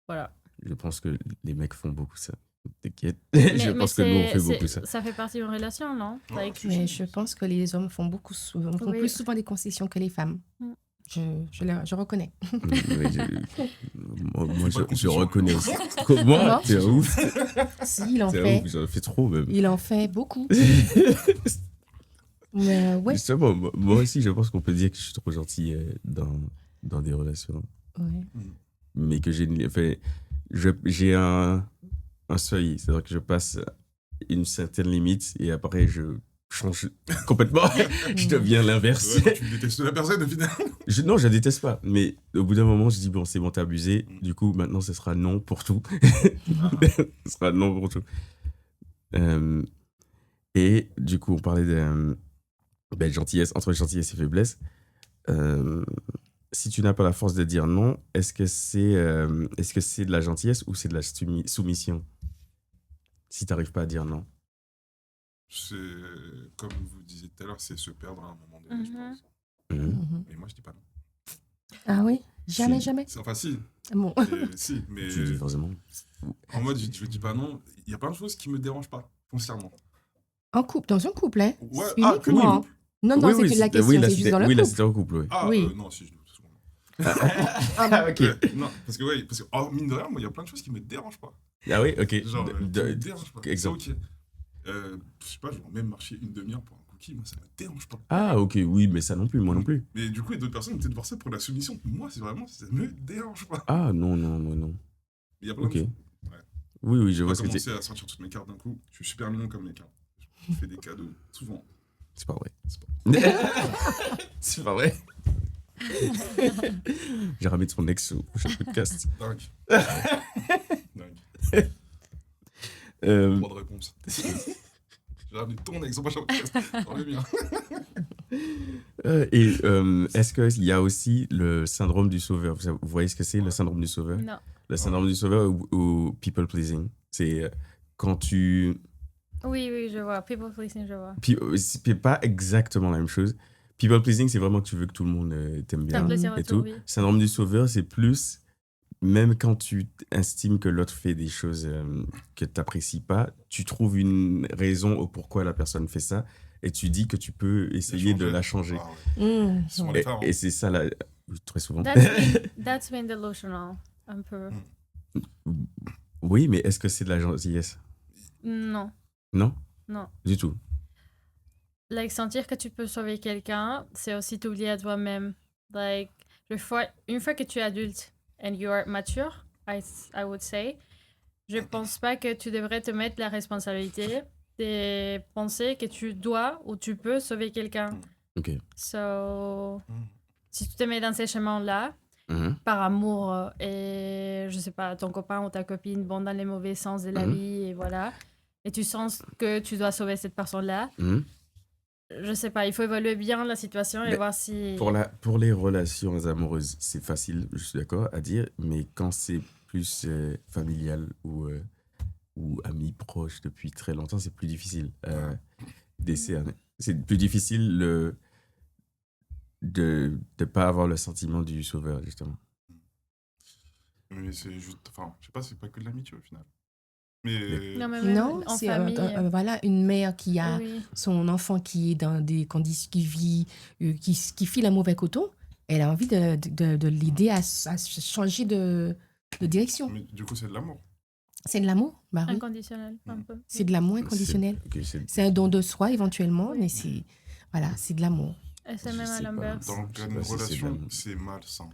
Voilà. Je pense que les mecs font beaucoup ça. T'inquiète. Je pense que nous, on fait beaucoup ça. Ça fait partie d'une relation, non? Mais je pense que les hommes font plus souvent des concessions que les femmes. Je reconnais. Moi, je reconnais aussi. Moi, c'est ouf. Si, il en fait. J'en fais trop, même. Il en fait beaucoup. Mais ouais. Justement, moi aussi, je pense qu'on peut dire que je suis trop gentil dans des relations. Ouais. Mais que j'ai un seuil. C'est-à-dire que je passe une certaine limite et après, je change complètement. Je deviens l'inverse. Ouais, tu détestes la personne, au final. Non, je la déteste pas. Mais au bout d'un moment, je dis, bon, c'est bon, t'as abusé. Du coup, maintenant, ce sera non pour tout. Ce sera non pour tout. Et du coup, on parlait de gentillesse, entre gentillesse et faiblesse. Si tu n'as pas la force de dire non, est-ce que c'est de la gentillesse ou c'est de la soumission? Si tu n'arrives pas à dire non. C'est, comme vous disiez tout à l'heure, c'est se perdre à un moment donné, je pense. Mais moi, je dis pas non. Ah oui? Jamais. Enfin, si. Bon. Si, mais Tu dis forcément. en mode, je dis pas non. Il y a plein de choses qui me dérangent pas, foncièrement. En couple, dans un couple, hein? Ouais, Uniquement. Non, Oui, c'est la question, oui, là, c'est juste dans le couple. là, c'était en couple, oui. Ah, Oui. Non, si, je doute. Ok. Non, parce que, mine de rien, moi, il y a plein de choses qui me dérangent pas. Ah oui, ok. Genre, qui me dérangent pas. Exemple. C'est ok. Je sais pas, je vais même marcher une demi-heure pour un cookie, moi, ça me dérange pas. Ah, ok, oui, mais ça non plus, moi non plus. Mais du coup, il y a d'autres personnes qui vont peut-être voir ça pour la soumission. Moi, c'est vraiment, ça me dérange pas. Ah, non, moi non. Il y a plein de choses. Ouais. Oui, je vois Je ce vais que tu... commencer à sortir toutes mes cartes d'un coup. Je suis super mignon comme les cartes. Je fais des cadeaux, souvent. C'est pas vrai. C'est pas... C'est pas vrai. J'ai ramené son ex au prochain podcast. Dingue. Pas de réponse. J'ai ramené ton ex au prochain podcast. Dans le mien. Est-ce qu'il y a aussi le syndrome du sauveur? Vous voyez ce que c'est, le syndrome du sauveur? Non. Le syndrome du sauveur ou people pleasing? C'est quand tu... Oui, je vois. People pleasing, je vois. C'est pas exactement la même chose. People pleasing, c'est vraiment que tu veux que tout le monde t'aime bien et tout. Oui. Syndrome du sauveur, c'est plus... Même quand tu estimes que l'autre fait des choses que tu n'apprécies pas, tu trouves une raison au pourquoi la personne fait ça et tu dis que tu peux essayer de la changer. Ah, ouais. Et c'est ça, là, très souvent. That's been delusional, un peu. Oui, mais est-ce que c'est de la gentillesse? Non. Non? Non. Du tout. Sentir que tu peux sauver quelqu'un, c'est aussi t'oublier à toi-même. Une fois que tu es adulte, and you are mature, I would say, je pense pas que tu devrais te mettre la responsabilité de penser que tu dois ou tu peux sauver quelqu'un. Ok. So, si tu te mets dans ces chemins-là, par amour et, je sais pas, ton copain ou ta copine vont dans les mauvais sens de la vie et voilà, et tu sens que tu dois sauver cette personne-là, je sais pas, il faut évaluer bien la situation et voir si... Pour les relations amoureuses, c'est facile, je suis d'accord à dire, mais quand c'est plus familial ou ami proche depuis très longtemps, c'est plus difficile d'essayer. C'est plus difficile de ne pas avoir le sentiment du sauveur, justement. Mais c'est juste. Enfin, je sais pas, c'est pas que de l'amitié au final. Mais. Non, mais même Non, en c'est famille. voilà, une mère qui a Oui. son enfant qui est dans des conditions, qui vit, qui file un mauvais coton, elle a envie de l'aider à changer de direction. Mais du coup, c'est de l'amour. C'est de l'amour, bah oui. Inconditionnel, un peu. C'est de l'amour inconditionnel. C'est un don de soi éventuellement, Oui. mais c'est voilà, c'est de l'amour. Et c'est Je même à sais pas. l'inverse. Dans le cas sais d'une pas si c'est de relation, l'amour. c'est malsain.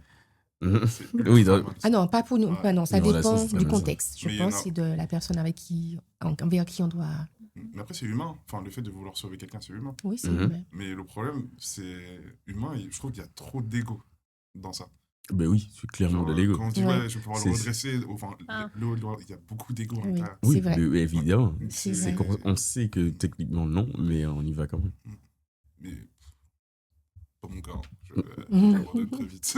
Mhm. C'est Oui, ultra dans- malsain. Ah non, pas pour nous. Ouais. Bah non, ça Une relation, dépend c'est du pas contexte. Je Mais il y en pense a- que c'est de la personne avec qui, envers qui on doit. Mais après, c'est humain. Enfin, le fait de vouloir sauver quelqu'un, c'est humain. Oui, c'est Mhm. humain. Mais le problème, c'est humain et je trouve qu'il y a trop d'ego dans ça. Ben oui, c'est clairement Genre, de l'ego. quand on dit, Ouais. ouais, je vais pouvoir C'est- le redresser, enfin, Ah. il y a beaucoup d'ego en Oui. cas. Oui, C'est vrai. mais évidemment. C'est C'est vrai. qu'on sait que techniquement non, mais on y va quand même. Mais pas mon cas. Hein. Mhm. J'abandonne très vite.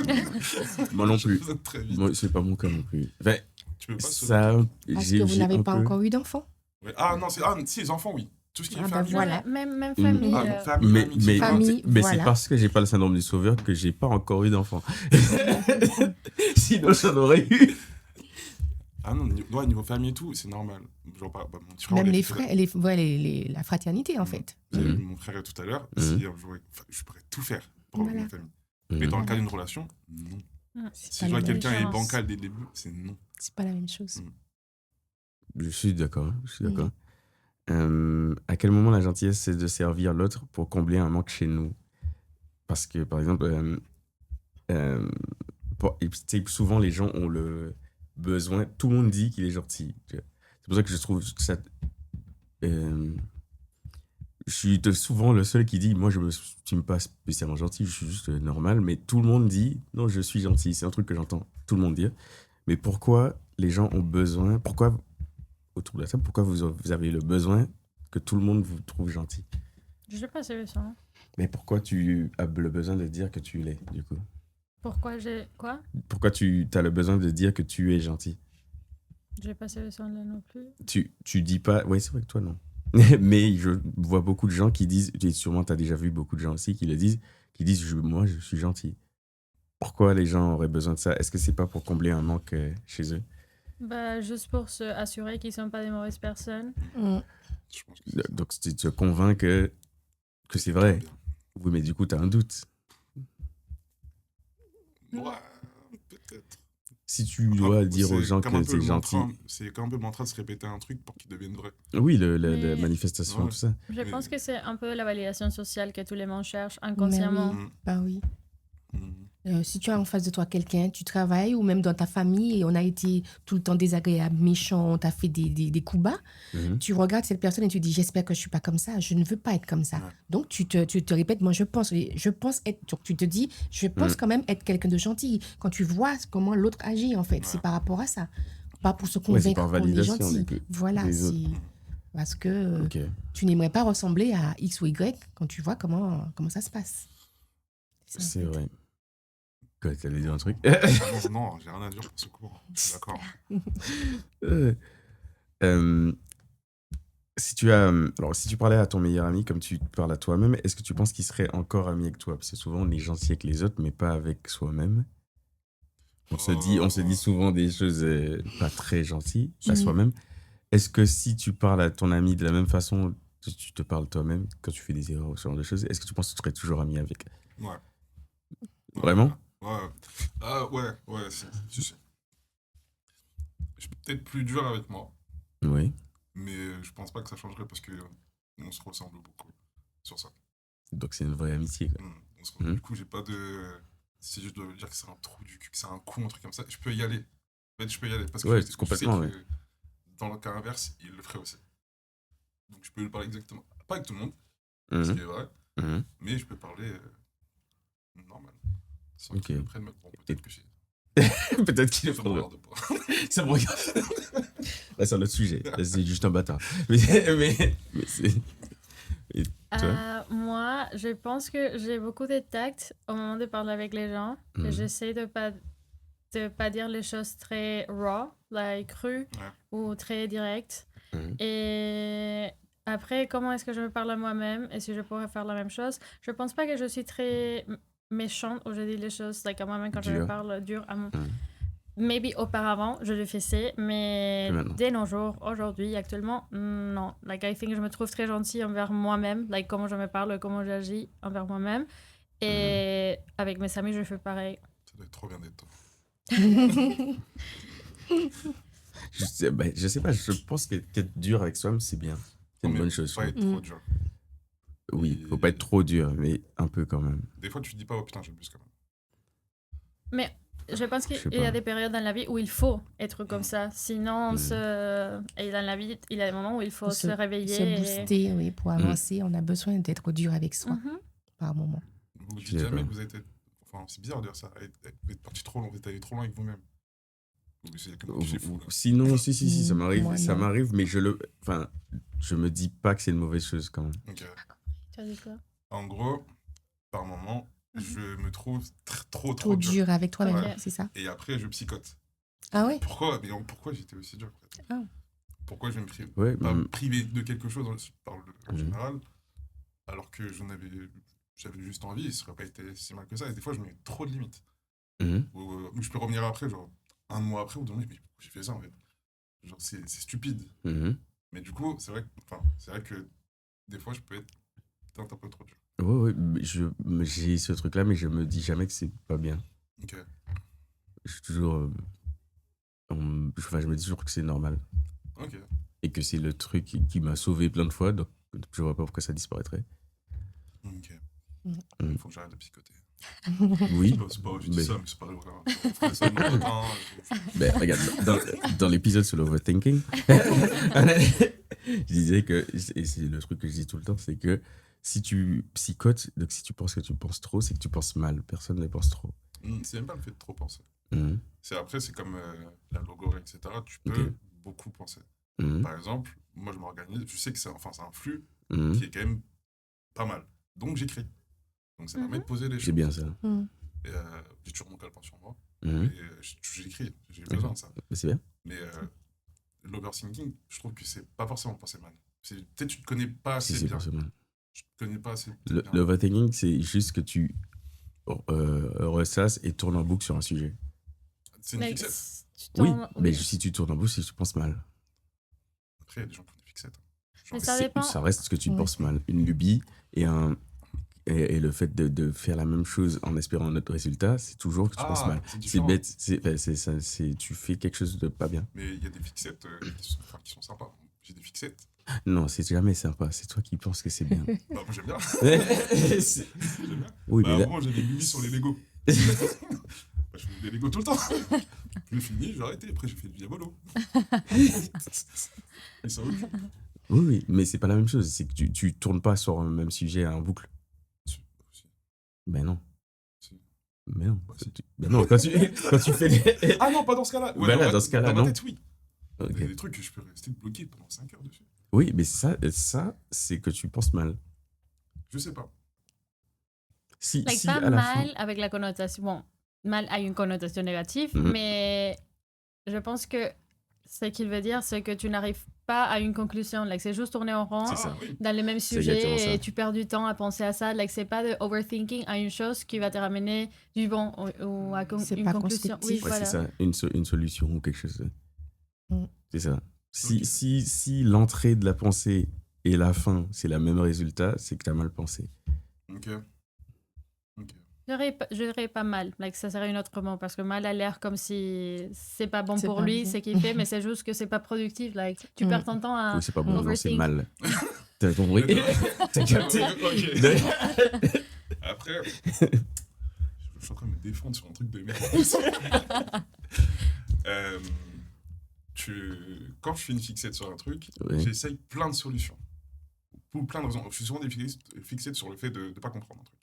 Moi non plus. J'abandonne très vite. Moi, c'est pas mon cas non plus. Enfin, Tu peux pas sauver ça, Parce j'ai que vous j'ai n'avez un pas peu- encore eu d'enfant. Ouais. Ah non, si, les enfants, oui. Tout ce qui est Ah, bah famille. voilà. Même Mm. famille. Ah, famille, Mais, amitié, mais, Famille, mais voilà. c'est parce que j'ai pas le syndrome du sauveur que j'ai pas encore eu d'enfant. Sinon, j'en aurais eu. Ah non, niveau famille et tout, c'est normal. Genre, mon petit frère, Même on l'a les fait frères, la fraternité en Mhm. fait. J'ai eu Mhm. mon frère tout à l'heure. Mhm. Si un jour, je pourrais tout faire pour avoir Voilà. une famille. Mais dans le Voilà. cas d'une relation, non. C'est Si pas je vois la même quelqu'un est différence. bancal dès le début, c'est non. C'est pas la même chose. Je suis d'accord. Je suis Mhm. d'accord. À quel moment la gentillesse, c'est de servir l'autre pour combler un manque chez nous? Parce que, par exemple, tu sais, souvent les gens ont le besoin. Tout le monde dit qu'il est gentil. C'est pour ça que je trouve que ça. Je suis souvent le seul qui dit moi, je me suis pas spécialement gentil, je suis juste normal. Mais tout le monde dit non, je suis gentil. C'est un truc que j'entends tout le monde dire. Mais pourquoi les gens ont besoin? Pourquoi, autour de la table, pourquoi vous avez le besoin que tout le monde vous trouve gentil? Je sais pas si c'est ça. Mais pourquoi tu as le besoin de dire que tu l'es, du coup? Pourquoi j'ai. Quoi? Pourquoi tu as le besoin de dire que tu es gentil? J'ai pas ce son-là non plus. Tu dis pas... Oui, c'est vrai que toi, non. Mais je vois beaucoup de gens qui disent, et sûrement tu as déjà vu beaucoup de gens aussi qui le disent, moi, je suis gentil. Pourquoi les gens auraient besoin de ça? Est-ce que c'est pas pour combler un manque chez eux? Bah, juste pour se assurer qu'ils sont pas des mauvaises personnes. Mm. Je pense que c'est Donc, tu te convaincs que c'est vrai. bien. Oui, mais du coup, tu as un doute. Ouais, peut-être. Si tu dois dire aux C'est gens comme que un peu c'est le gentil... mantra- C'est comme un peu le mantra de se répéter un truc pour qu'il devienne vrai. Oui, la Mais- manifestation, Ouais. tout ça. Je Mais- pense que c'est un peu la validation sociale que tous les gens cherchent Mais inconsciemment. oui. Mm. Bah oui. Mm. Si tu as en face de toi quelqu'un, tu travailles ou même dans ta famille et on a été tout le temps désagréable, méchant, on t'a fait des coups bas, Mhm. tu regardes cette personne et tu dis j'espère que je suis pas comme ça, je ne veux pas être comme ça. Ouais. Donc tu te répètes moi je pense être, donc tu te dis je pense quand même être quelqu'un de gentil. Quand tu vois comment l'autre agit en fait, c'est par rapport à ça, pas pour se Ouais, c'est convaincre par qu'on est validation gentil. des Voilà, autres. c'est parce que Ok. tu n'aimerais pas ressembler à X ou Y quand tu vois comment ça se passe. ça, en C'est fait. vrai. Quoi, t'allais dire un truc? Non, j'ai rien à dire pour ce cours. Je suis d'accord. Si tu parlais à ton meilleur ami comme tu parles à toi-même, est-ce que tu penses qu'il serait encore ami avec toi? Parce que souvent, on est gentil avec les autres, mais pas avec soi-même. On se dit souvent des choses pas très gentilles à Mhm. soi-même. Est-ce que si tu parles à ton ami de la même façon que tu te parles toi-même quand tu fais des erreurs ou ce genre de choses, est-ce que tu penses que tu serais toujours ami avec? Ouais. Vraiment? Ouais. Ah ouais, je sais. Je suis peut-être plus dur avec moi, Oui. mais je pense pas que ça changerait parce que on se ressemble beaucoup sur ça. Donc c'est une vraie amitié, quoi. Du coup, j'ai pas de. Si je dois dire que c'est un trou du cul, que c'est un con, un truc comme ça, je peux y aller. En fait, je peux y aller parce que Ouais, je sais complètement, que dans le cas inverse, il le ferait aussi. Donc je peux lui parler exactement. Pas avec tout le monde, ce Mhm. qui est vrai, Mhm. mais je peux parler normal. Sans Ok. qu'il me prenne. Bon, peut-être que c'est. Peut-être qu'il est Ça me pas. regarde pas. Ça me regarde. Là, c'est un autre sujet. Là, c'est juste un bâtard. Mais c'est. Toi? Moi, je pense que j'ai beaucoup de tact au moment de parler avec les gens. Mhm. Et j'essaie de pas dire les choses très raw like, cru ou très direct. Mhm. Et après, comment est-ce que je me parle à moi-même et si je pourrais faire la même chose? Je pense pas que je suis très méchante où je dis les choses like, à moi-même quand je me Dur. parle dur à mon... Mhm. Maybe auparavant, je le faisais, mais Et maintenant? dès nos jours, aujourd'hui, actuellement, non. Like, I think je me trouve très gentille envers moi-même, like, comment je me parle, comment j'agis envers moi-même. Et avec mes amis, je fais pareil. Ça doit être trop bien d'être toi. Je sais pas, je pense qu'être dur avec soi-même, c'est bien. C'est une Mais bonne chose. Pas je être trouve. trop dur. Oui, faut pas être trop dur, mais un peu quand même. Des fois, tu te dis pas, oh putain, j'abuse quand même. Mais je pense Je sais qu'il y a pas. des périodes dans la vie où il faut être comme ça. Sinon, Mm. et dans la vie, il y a des moments où il faut Pour se réveiller. Se booster, oui, pour Mm. avancer, on a besoin d'être dur avec soi Mhm. par moment. Vous Je dites sais jamais pas. que vous êtes. Enfin, c'est bizarre de dire ça. Vous êtes parti trop loin, vous êtes allé trop loin avec vous-même. C'est comme j'ai fou, là. Sinon, si, ça Mm, m'arrive, moi, ça non. m'arrive, mais je me dis pas que c'est une mauvaise chose quand même. Ok. Tu as dit quoi? En gros, par moment, je me trouve trop Trop dur. dur avec toi-même, Ok. c'est ça? Et après, je psychote. Ah ouais? Pourquoi j'étais aussi dur en fait Ah. Pourquoi je vais me priver Ouais, pas me priver de quelque chose en Mhm. général, alors que j'avais juste envie, ça aurait pas été si mal que ça. Et des fois, je me mets trop de limites. Mhm. Où je peux revenir après, genre un mois après, ou deux mois, mais pourquoi j'ai fait ça en fait? Genre, c'est stupide. Mhm. Mais du coup, c'est vrai que des fois, je peux être peut-être un peu trop dur. Ouais, mais j'ai ce truc-là, mais je me dis jamais que c'est pas bien. Ok. Je suis toujours. Je me dis toujours que c'est normal. Ok. Et que c'est le truc qui m'a sauvé plein de fois, donc je vois pas pourquoi ça disparaîtrait. Ok. Mm. Il faut que j'arrête de psychoter. Oui, C'est pas, je mais- dis ça, mais c'est pas vrai. On ferait ça demain matin. ben, regarde, dans l'épisode sur l'overthinking, je disais que, et c'est le truc que je dis tout le temps, c'est que si tu psychotes, donc si tu penses que tu penses trop, c'est que tu penses mal. Personne ne pense trop. C'est même pas le fait de trop penser. Mhm. C'est comme la logorée, etc. Tu peux Ok. beaucoup penser. Mhm. Par exemple, moi, je m'organise. Je sais que c'est un flux Mhm. qui est quand même pas mal. Donc, j'écris. Donc, ça permet de poser les C'est choses. bien ça. Mm. Et, j'ai toujours mon calepin sur moi. Mhm. Et j'écris. J'ai besoin de ça. C'est bien. Mais l'overthinking, je trouve que c'est pas forcément penser mal. Peut-être tu te connais pas Si, assez c'est bien. forcément. Tu te connais pas assez Le bien. L'overthinking, c'est juste que tu ressasses et tournes en boucle sur un sujet. C'est une Like, fixette. tu Oui, t'en- mais si tu tournes en boucle, c'est que tu penses mal. Après, il y a des gens qui ont des fixettes. Mais ça dépend. Ça reste ce que tu Ouais. penses mal. Une lubie et le fait de faire la même chose en espérant un autre résultat, c'est toujours que tu penses mal. c'est C'est différent. bête, tu fais quelque chose de pas bien. Mais il y a des fixettes qui sont sympas. J'ai des fixettes. Non, c'est jamais sympa. C'est toi qui penses que c'est bien. Bah, moi, j'aime bien. C'est- J'aime bien. oui, Bah, mais là, avant, j'avais mis sur les Lego. Bah, je fais des Lego tout le temps. J'ai fini, j'ai arrêté. Après, j'ai fait du Diabolo. Et ça occupe. oui, mais c'est pas la même chose. C'est que tu tournes pas sur un même sujet en boucle. Si. Ben non. Si. Mais non. Bah, si. Ben non, quand tu fais des... Ah non, pas dans ce cas-là. Bah là, dans ce cas-là, dans ma non. tête, oui. Ok. Il y a des trucs que je peux rester bloqué pendant 5 heures dessus. Oui, mais ça c'est que tu penses mal. Je sais pas. Si, Like, si pas à la fin... mal avec la connotation. Bon, mal a une connotation négative, Mhm. mais je pense que ce qu'il veut dire, c'est que tu n'arrives pas à une conclusion. Like, c'est juste tourner en rond C'est ça. Oui. dans les mêmes C'est exactement sujets ça. et tu perds du temps à penser à ça. Like, c'est pas de overthinking à une chose qui va te ramener du bon ou à C'est une pas conclusion. Oui, constructif. Ouais, voilà. c'est ça, une solution ou quelque chose. Mm. C'est ça. Ok. Si l'entrée de la pensée et la fin, c'est le même résultat, c'est que tu as mal pensé. Ok. Je dirais pas mal. Like, ça serait une autre mot parce que mal a l'air comme si c'est pas bon C'est pour pas lui, bon. ce qu'il fait, mais c'est juste que c'est pas productif. Like, tu Mm. perds ton temps à Oui, c'est pas bon, non, c'est overthink. mal. T'as compris? T'as capté? Ok. Après, je suis en train de me défendre sur un truc de merde. Quand je fais une fixette sur un truc, Oui. j'essaye plein de solutions. Pour plein de raisons. Je suis souvent fixette sur le fait de ne pas comprendre un truc.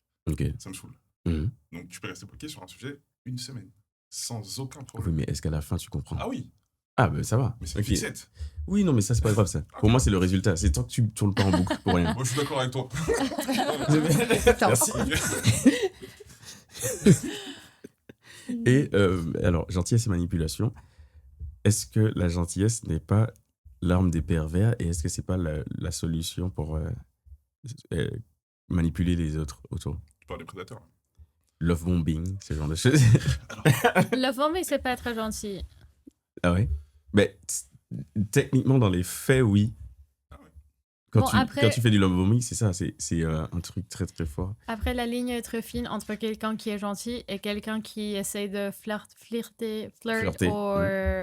Ok. Ça me saoule. Mhm. Donc tu peux rester bloqué sur un sujet une semaine. Sans aucun Oui, problème. mais est-ce qu'à la fin, tu comprends? Ah oui, Ah, ben ça va. mais c'est Ok. une fixette. Oui, non, mais ça, c'est pas grave, ça. Pour moi, c'est le résultat. C'est tant que tu tournes pas en boucle pour rien. Moi, je suis d'accord avec toi. Merci. Et alors, gentillesse et manipulation. est-ce que la gentillesse n'est pas l'arme des pervers et est-ce que c'est pas la solution pour manipuler les autres autour? Tu parles des prédateurs. Love bombing, ce genre de choses. Le bombing, c'est pas très gentil. Ah ouais? Mais techniquement, dans les faits, oui. Quand tu fais du love bombing, c'est ça, c'est un truc très très fort. Après, la ligne est très fine entre quelqu'un qui est gentil et quelqu'un qui essaie de flirter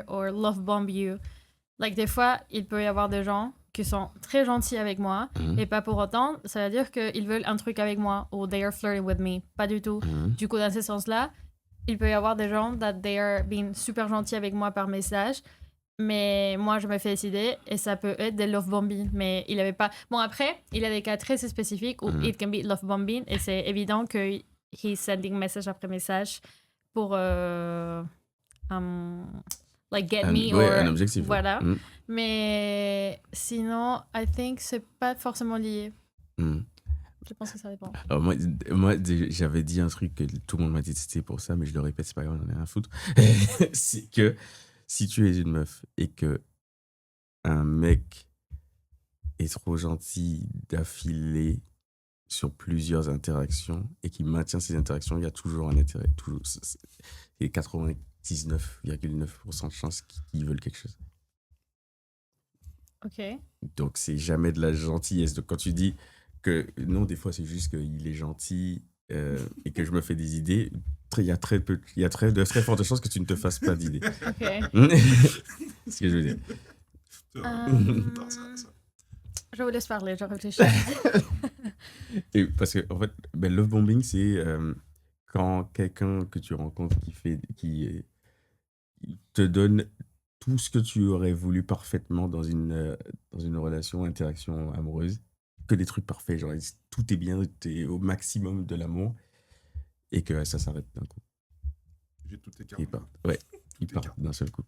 or love bomb you. Like, des fois, il peut y avoir des gens qui sont très gentils avec moi et pas pour autant, ça veut dire qu'ils veulent un truc avec moi ou they are flirting with me. Pas du tout. Du coup, dans ce sens-là, il peut y avoir des gens that they are being super gentils avec moi par message. Mais moi, je me fais décider et ça peut être des love bombing. Mais il avait pas. Bon, après, il a des cas très spécifiques où it can be love bombing et c'est évident que he's sending message après message pour like get me or un objectif. voilà. Mais sinon, I think c'est pas forcément lié. Je pense que ça dépend. Alors moi, j'avais dit un truc que tout le monde m'a détesté pour ça, mais je le répète, c'est pas grave, j'en ai rien à foutre. C'est que si tu es une meuf et que un mec est trop gentil d'affilée sur plusieurs interactions et qu'il maintient ces interactions, il y a toujours un intérêt. Il y a 99,9% de chances qu'ils veulent quelque chose. Ok. Donc, c'est jamais de la gentillesse. Donc, quand tu dis que non, des fois, c'est juste qu'il est gentil et que je me fais des idées, il y a de très fortes chances que tu ne te fasses pas d'idées. Ok. C'est ce que je veux dire. Je vous laisse parler, je réfléchis. Et parce que, en fait, love bombing, c'est quand quelqu'un que tu rencontres qui te donne tout ce que tu aurais voulu parfaitement dans une relation, interaction amoureuse, que des trucs parfaits, genre tout est bien, t'es au maximum de l'amour, et que ça s'arrête d'un coup. J'ai tout écarté. Ils partent d'un seul coup.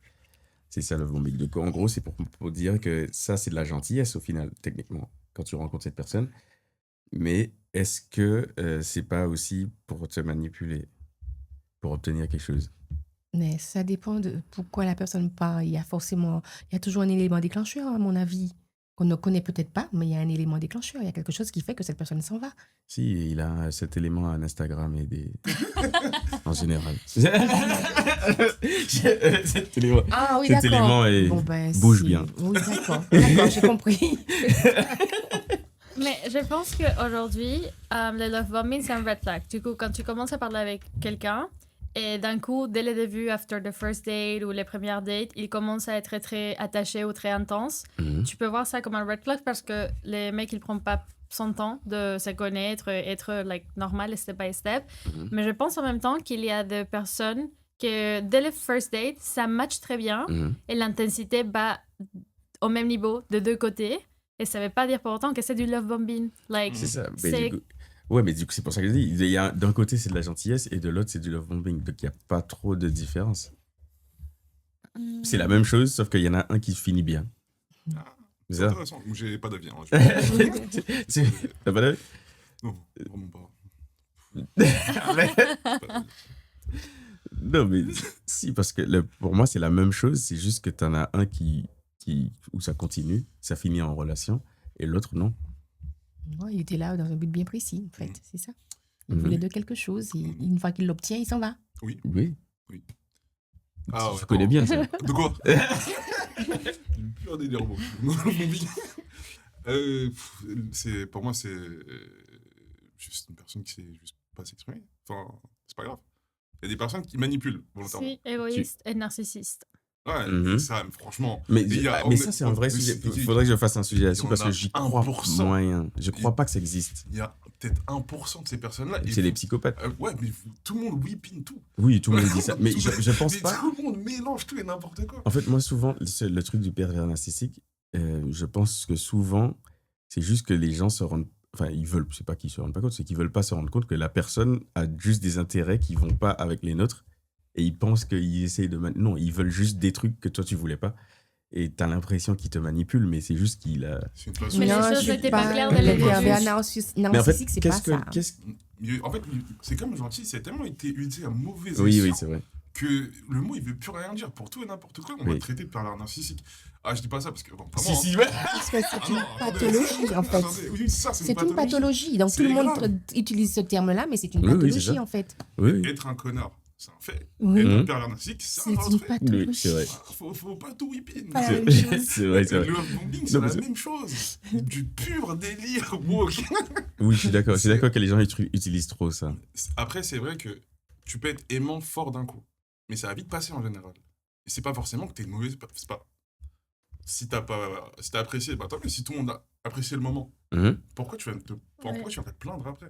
C'est ça le bombing. Donc en gros, c'est pour dire que ça, c'est de la gentillesse au final, techniquement, quand tu rencontres cette personne. Mais est-ce que c'est pas aussi pour te manipuler, pour obtenir quelque chose? Mais ça dépend de pourquoi la personne part. Il y a toujours un élément déclencheur, à mon avis, qu'on ne connaît peut-être pas, mais il y a un élément déclencheur. Il y a quelque chose qui fait que cette personne s'en va. Si, il a cet élément à Instagram et des... en général. Cet élément, Ah oui, cet d'accord. élément bouge bien. Oui, d'accord. D'accord, j'ai compris. Mais je pense qu'aujourd'hui, le love bombing, c'est un red flag. Du coup, quand tu commences à parler avec quelqu'un, et d'un coup, dès le début, after the first date ou les premières dates, il commence à être très, très attaché ou très intense. Tu peux voir ça comme un red flag parce que les mecs, ils prennent pas son temps de se connaître, être like, normal, step by step. Mais je pense en même temps qu'il y a des personnes que dès le first date, ça match très bien et l'intensité bat au même niveau de deux côtés. Et ça veut pas dire pour autant que c'est du love bombing. Like, c'est ça. Mais du coup, ouais, mais du coup, c'est pour ça que je dis. D'un côté, c'est de la gentillesse et de l'autre, c'est du love bombing. Donc, il n'y a pas trop de différence. C'est la même chose, sauf qu'il y en a un qui finit bien. C'est ça? Intéressant. J'ai pas d'avis. Hein. T'as pas d'avis? Non, vraiment pas. Non, mais si, parce que pour moi, c'est la même chose. C'est juste que t'en as un où ça continue, ça finit en relation, et l'autre, non. Non, il était là dans un but bien précis, en fait, c'est ça. Il voulait de quelque chose, et une fois qu'il l'obtient, il s'en va. Oui. Ah, tu connais bien ça. De quoi? J'ai plus un délire, bon. Pour moi, c'est juste une personne qui sait juste pas s'exprimer. Enfin, c'est pas grave. Il y a des personnes qui manipulent volontairement. Si, égoïste et narcissiste. Ouais, ça, franchement. Mais ça, c'est un vrai sujet. Il faudrait que je fasse un sujet là-dessus parce que j'y crois moyen. Je crois pas que ça existe. Il y a peut-être 1% de ces personnes-là. C'est les psychopathes. Ouais, mais tout le monde whippine tout. Oui, tout le monde dit ça. Mais je pense pas. Tout le monde mélange tout et n'importe quoi. En fait, moi, souvent, le truc du pervers narcissique, je pense que souvent, c'est juste que les gens se rendent. Enfin, ils veulent. C'est pas qu'ils se rendent pas compte, c'est qu'ils veulent pas se rendre compte que la personne a juste des intérêts qui vont pas avec les nôtres. Et ils pensent qu'ils essayent de... Non, ils veulent juste des trucs que toi, tu voulais pas. Et t'as l'impression qu'ils te manipulent, mais c'est juste qu'il a... Mais les choses n'étaient pas claires dès le début. Narcissique, c'est pas ça. En fait, c'est comme gentil, c'est tellement été utilisé à mauvais escient Oui, c'est vrai. que le mot, il veut plus rien dire. Pour tout et n'importe quoi, on va Oui. te traiter de pervers narcissique. Ah, je dis pas ça parce que, bon, Si, vraiment, si, ouais. Parce que c'est Ah une non, attendez. pathologie, en fait. Attendez, oui, ça, C'est une pathologie. Donc, tout C'est le monde grave. utilise ce terme-là, mais c'est une Oui, oui, pathologie, c'est ça. en fait. Oui, oui. Être un connard, c'est un fait. Oui. Être un Mhm. pervers narcissique, c'est C'est un une autre fait. pathologie. Oui, c'est vrai. Faut pas tout whipper. Pas la C'est même chose. c'est vrai, c'est Le vrai. love bombing, c'est Non, la mais c'est- même chose. Du pur délire woke. Oui, je suis d'accord. Je suis C'est- d'accord que les gens utilisent trop ça. Après, c'est vrai que tu peux être aimant fort d'un coup, mais ça va vite passer en général. Et c'est pas forcément que t'es une mauvaise. C'est pas. Si t'as apprécié, bah tant mieux. Si tout le monde a apprécié le moment, Mhm. pourquoi tu vas te Ouais. plaindre après?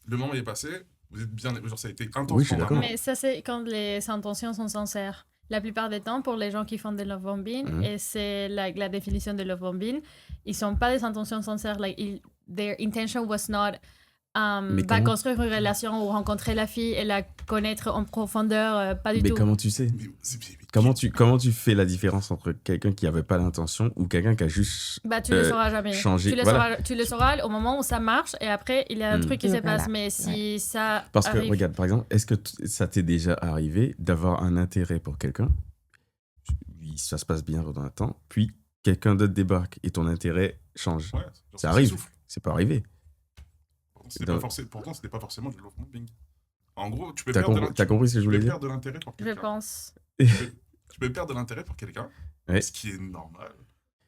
Le moment est passé, vous êtes bien. Genre, ça a été intense. Oui, je suis pendant un d'accord. moment. Mais ça, c'est quand les intentions sont sincères. La plupart des temps, pour les gens qui font des love bombing, et c'est la définition de love bombing, ils sont pas des intentions sincères. Their intention was not Mais va comment- construire une relation ou rencontrer la fille et la connaître en profondeur, pas du Mais tout. comment tu sais? Mais c'est- Comment tu fais la différence entre quelqu'un qui avait pas l'intention ou quelqu'un qui a juste... Bah, tu le sauras jamais. changer, Tu le, voilà. sauras, tu le sauras au moment où ça marche et après, il y a un truc qui Et se voilà. passe. Mais si ça Parce que, arrive... regarde, par exemple, est-ce que ça t'est déjà arrivé d'avoir un intérêt pour quelqu'un, ça se passe bien dans un temps, puis quelqu'un d'autre débarque et ton intérêt change? Ouais, genre, Ça arrive. souffle. C'est pas arrivé. Pourtant, c'était pas forcément du love bombing. En gros, tu peux T'as perdre compris ce que je voulais dire? perdre de l'intérêt pour Je quelqu'un. pense. Tu peux perdre de l'intérêt pour quelqu'un, Ouais. ce qui est normal.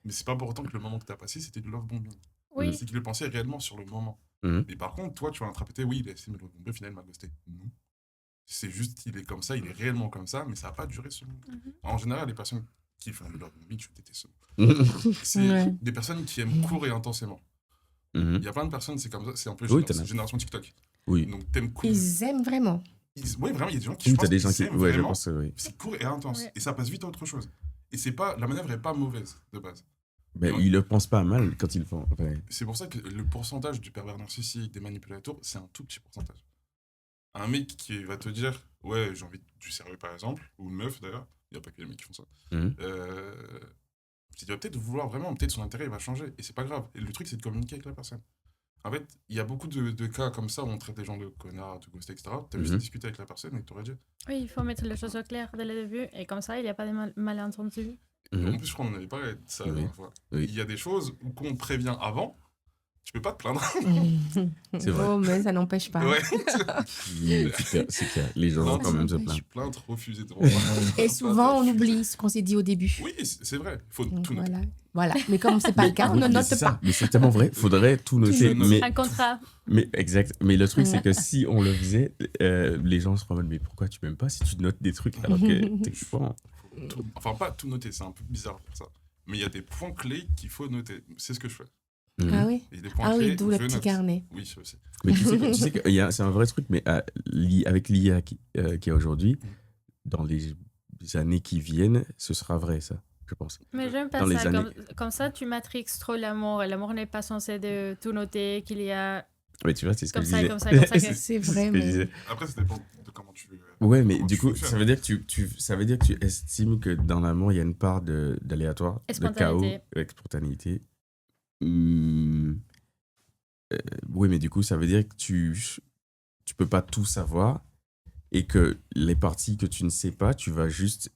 Mais c'est pas pour autant que le moment que t'as passé, c'était du love bombing. Oui. C'est qu'il le pensait réellement sur le moment. Mhm. Mais par contre, toi, tu vas interpréter, oui, il a essayé de me love bomber, au final, il m'a ghosté. Non. C'est juste, il est comme ça, il est réellement comme ça, mais ça n'a pas duré ce moment. En général, les personnes qui font du love bombing, je déteste ça. C'est Ouais. des personnes qui aiment court et intensément. Mhm. Il y a plein de personnes, c'est comme ça, c'est un peu Oui, t'en as. génération TikTok. Oui. Donc, t'aimes court. Ils aiment vraiment. Oui, vraiment, il y a des gens qui Oui, je t'as pense des gens qu'ils qui... aiment Ouais, je vraiment. pense que oui. C'est court et intense. Ouais. Et ça passe vite à autre chose. Et c'est pas, la manœuvre est pas mauvaise de base. Mais Ouais. ils le pensent pas mal quand ils le font. Enfin, C'est pour ça que le pourcentage du pervers narcissique, des manipulateurs, c'est un tout petit pourcentage. Un mec qui va te dire, ouais, j'ai envie du sérieux par exemple, ou une meuf d'ailleurs, il n'y a pas que les mecs qui font ça. Mhm. Il va peut-être vouloir vraiment, peut-être son intérêt il va changer, et c'est pas grave. Et le truc, c'est de communiquer avec la personne. En fait, il y a beaucoup de cas comme ça où on traite les gens de connards, de ghost, etc. T'as juste Mhm. discuté avec la personne et t'aurais dit. Oui, il faut mettre les choses au clair dès le début et comme ça, il n'y a pas de malentendus. Mhm. En plus, je crois qu'on en avait parlé de ça la Oui. dernière fois. Oui. Il y a des choses où qu'on te prévient avant, tu peux pas te plaindre. C'est vrai. Oh, mais ça n'empêche pas. Ouais. C'est clair. Les gens Non, vont quand même se c'est- plaindre. Plainte refusée de Et souvent, on oublie ce qu'on s'est dit au début. Oui, c'est vrai. Il faut Donc, tout noter. voilà. Mais comme c'est pas le cas, on ne Mais note c'est pas. ça. Mais c'est tellement vrai. Faudrait tout noter. note. Mais, Un contrat. mais exact. Mais le truc, c'est que si on le faisait, les gens se demandent mais pourquoi tu m'aimes pas si tu notes des trucs alors que t'es fort. Enfin, pas tout noter, c'est un peu bizarre de faire ça. Mais il y a des points clés qu'il faut noter. C'est ce que je fais. Ah oui. Il y a des points Ah clés oui, d'où où le je petit note. carnet. Oui, ça aussi. Mais tu sais que c'est un vrai truc, mais avec l'IA qu'il y a aujourd'hui, dans les années qui viennent, ce sera vrai, ça, je pense. Mais j'aime pas Dans les ça. années- Comme ça, tu matrixes trop l'amour. Et l'amour n'est pas censé de tout noter, qu'il y a Mais tu vois, c'est ce que comme je ça, disais. comme ça, comme ça. C'est ce vrai, que je mais... disais. Après, ça dépend de comment tu. Ouais, mais comment du tu coup, fonctionnes. ça veut dire que ça veut dire que tu estimes que dans l'amour, il y a une part d'aléatoire, Et de chaos, spontanéité. avec spontanéité. Oui, mais du coup, ça veut dire que tu peux pas tout savoir et que les parties que tu ne sais pas, tu vas juste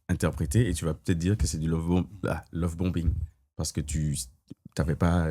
interpréter et tu vas peut-être dire que c'est du love bombing parce que tu n'avais pas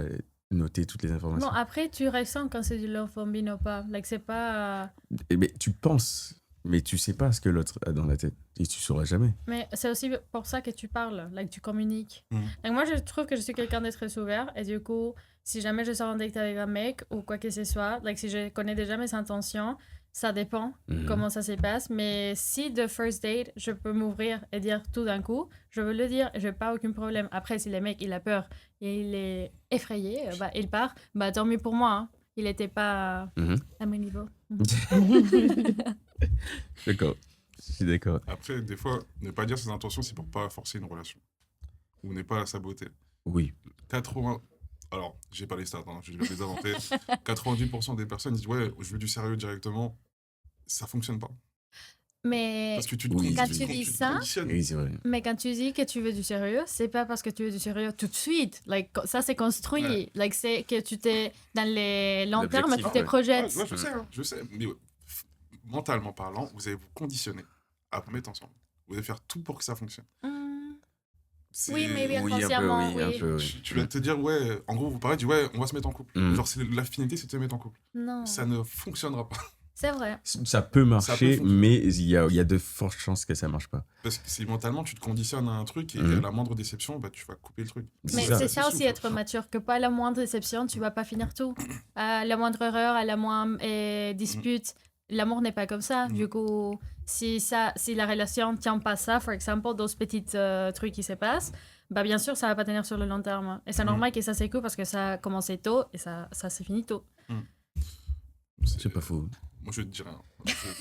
noté toutes les informations. Non, après, tu ressens quand c'est du love bombing ou pas. Like, c'est pas... Mais tu penses, mais tu sais pas ce que l'autre a dans la tête et tu sauras jamais. Mais c'est aussi pour ça que tu parles, like, tu communiques. Mhm. Donc moi, je trouve que je suis quelqu'un de très ouvert. Et du coup, si jamais je sors en date avec un mec ou quoi que ce soit, like, si je connais déjà mes intentions, ça dépend Mhm. comment ça se passe. Mais si de first date, je peux m'ouvrir et dire tout d'un coup, je veux le dire et je n'ai pas aucun problème. Après, si le mec, il a peur et il est effrayé, bah, il part, bah, tant mieux pour moi. Hein. Il n'était pas Mhm. à mon niveau. D'accord, je suis d'accord. Après, des fois, ne pas dire ses intentions, c'est pour pas forcer une relation. Ou ne pas la saboter. Oui. 80. Alors, j'ai pas les stats, hein, je vais les inventer. 90% des personnes disent ouais, je veux du sérieux directement. Ça fonctionne pas. Mais Parce que tu te Oui, quand tu tu te dis tu te ça, conditionnes. Oui, c'est vrai. Mais quand tu dis que tu veux du sérieux, c'est pas parce que tu veux du sérieux tout de suite. Like, ça, c'est construit. Ouais. Like, c'est que tu t'es, dans les longs termes, tu L'objectif, te ouais. projettes. Ouais, je sais, hein, je sais. Mais mentalement parlant, vous allez vous conditionner à vous mettre ensemble. Vous allez faire tout pour que ça fonctionne. Oui, mais bien Oui, un peu, consciemment, oui, un oui. peu, oui. Tu vas te dire, ouais, en gros, vous parlez, tu dis, ouais, on va se mettre en couple. Mm. Genre, l'affinité, c'est de se mettre en couple. Non, Ça ne fonctionnera pas. c'est vrai. Ça peut marcher, fonctionner. mais il y a de fortes chances que ça marche pas. Parce que c'est mentalement, tu te conditionnes à un truc et à Mhm. la moindre déception, bah, tu vas couper le truc. Mais c'est ça aussi être mature, que pas à la moindre déception, tu vas pas finir tout. À la moindre erreur, à la moindre dispute, l'amour n'est pas comme ça. Du coup, si la relation tient pas ça, par exemple, dans ce petit truc qui se passe, bah bien sûr, ça va pas tenir sur le long terme. Et c'est normal que ça s'écoute parce que ça a commencé tôt et ça s'est fini tôt. C'est pas faux. Moi, je vais te dire rien.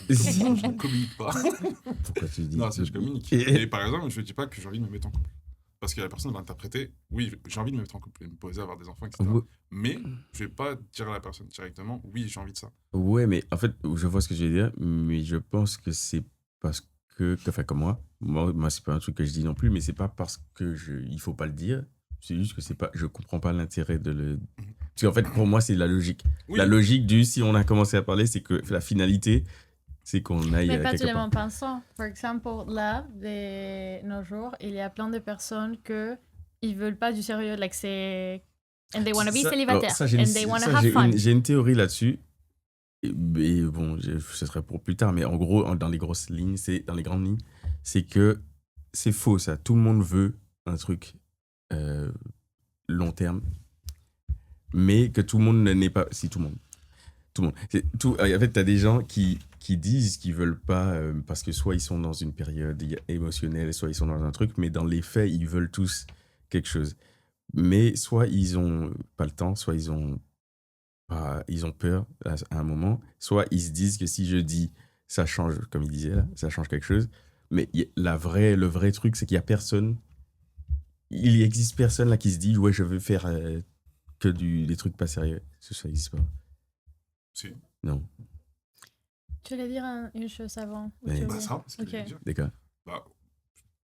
Je ne communique pas. Pourquoi tu dis Non, je communique. Et- Et par exemple, je ne dis pas que j'ai envie de me mettre en couple. Parce que la personne va interpréter, oui, j'ai envie de me mettre en couple, et me poser, avoir des enfants, etc. Ouais. Mais je ne vais pas dire à la personne directement, oui, j'ai envie de ça. Ouais, mais en fait, je vois ce que je veux dire, mais je pense que c'est parce que, enfin, comme moi c'est pas un truc que je dis non plus, mais c'est pas parce que il faut pas le dire, c'est juste que c'est pas, je comprends pas l'intérêt de le. Parce qu'en fait, pour moi, c'est la logique. Oui. La logique si on a commencé à parler, c'est que la finalité, c'est qu'on aille Mais pas quelque tout le part. monde pensant. Par exemple, là, de nos jours, il y a plein de personnes ils veulent pas du sérieux, like c'est... And they want to be Ça- célibataires. alors, ça, j'ai une- And they want to ça, have j'ai fun. j'ai une théorie là-dessus. Et bon, ce serait pour plus tard, mais en gros, dans les grosses lignes, dans les grandes lignes, c'est que c'est faux ça. Tout le monde veut un truc long terme, mais que tout le monde n'est pas. Si, tout le monde. Tout le monde. En fait, tu as des gens qui disent qu'ils veulent pas parce que soit ils sont dans une période émotionnelle, soit ils sont dans un truc, mais dans les faits, ils veulent tous quelque chose. Mais soit ils ont pas le temps, soit ils ont peur à un moment, soit ils se disent que si je dis ça change, comme il disait là, ça change quelque chose, mais le vrai truc, c'est qu'il y a personne, il existe personne là qui se dit ouais, je veux faire que des trucs pas sérieux. Ça n'existe pas. Si. Non. Tu voulais dire une chose avant ou Ouais. tu Bah, oublies? ça, c'est ce que Ok. je veux dire. D'accord. Bah,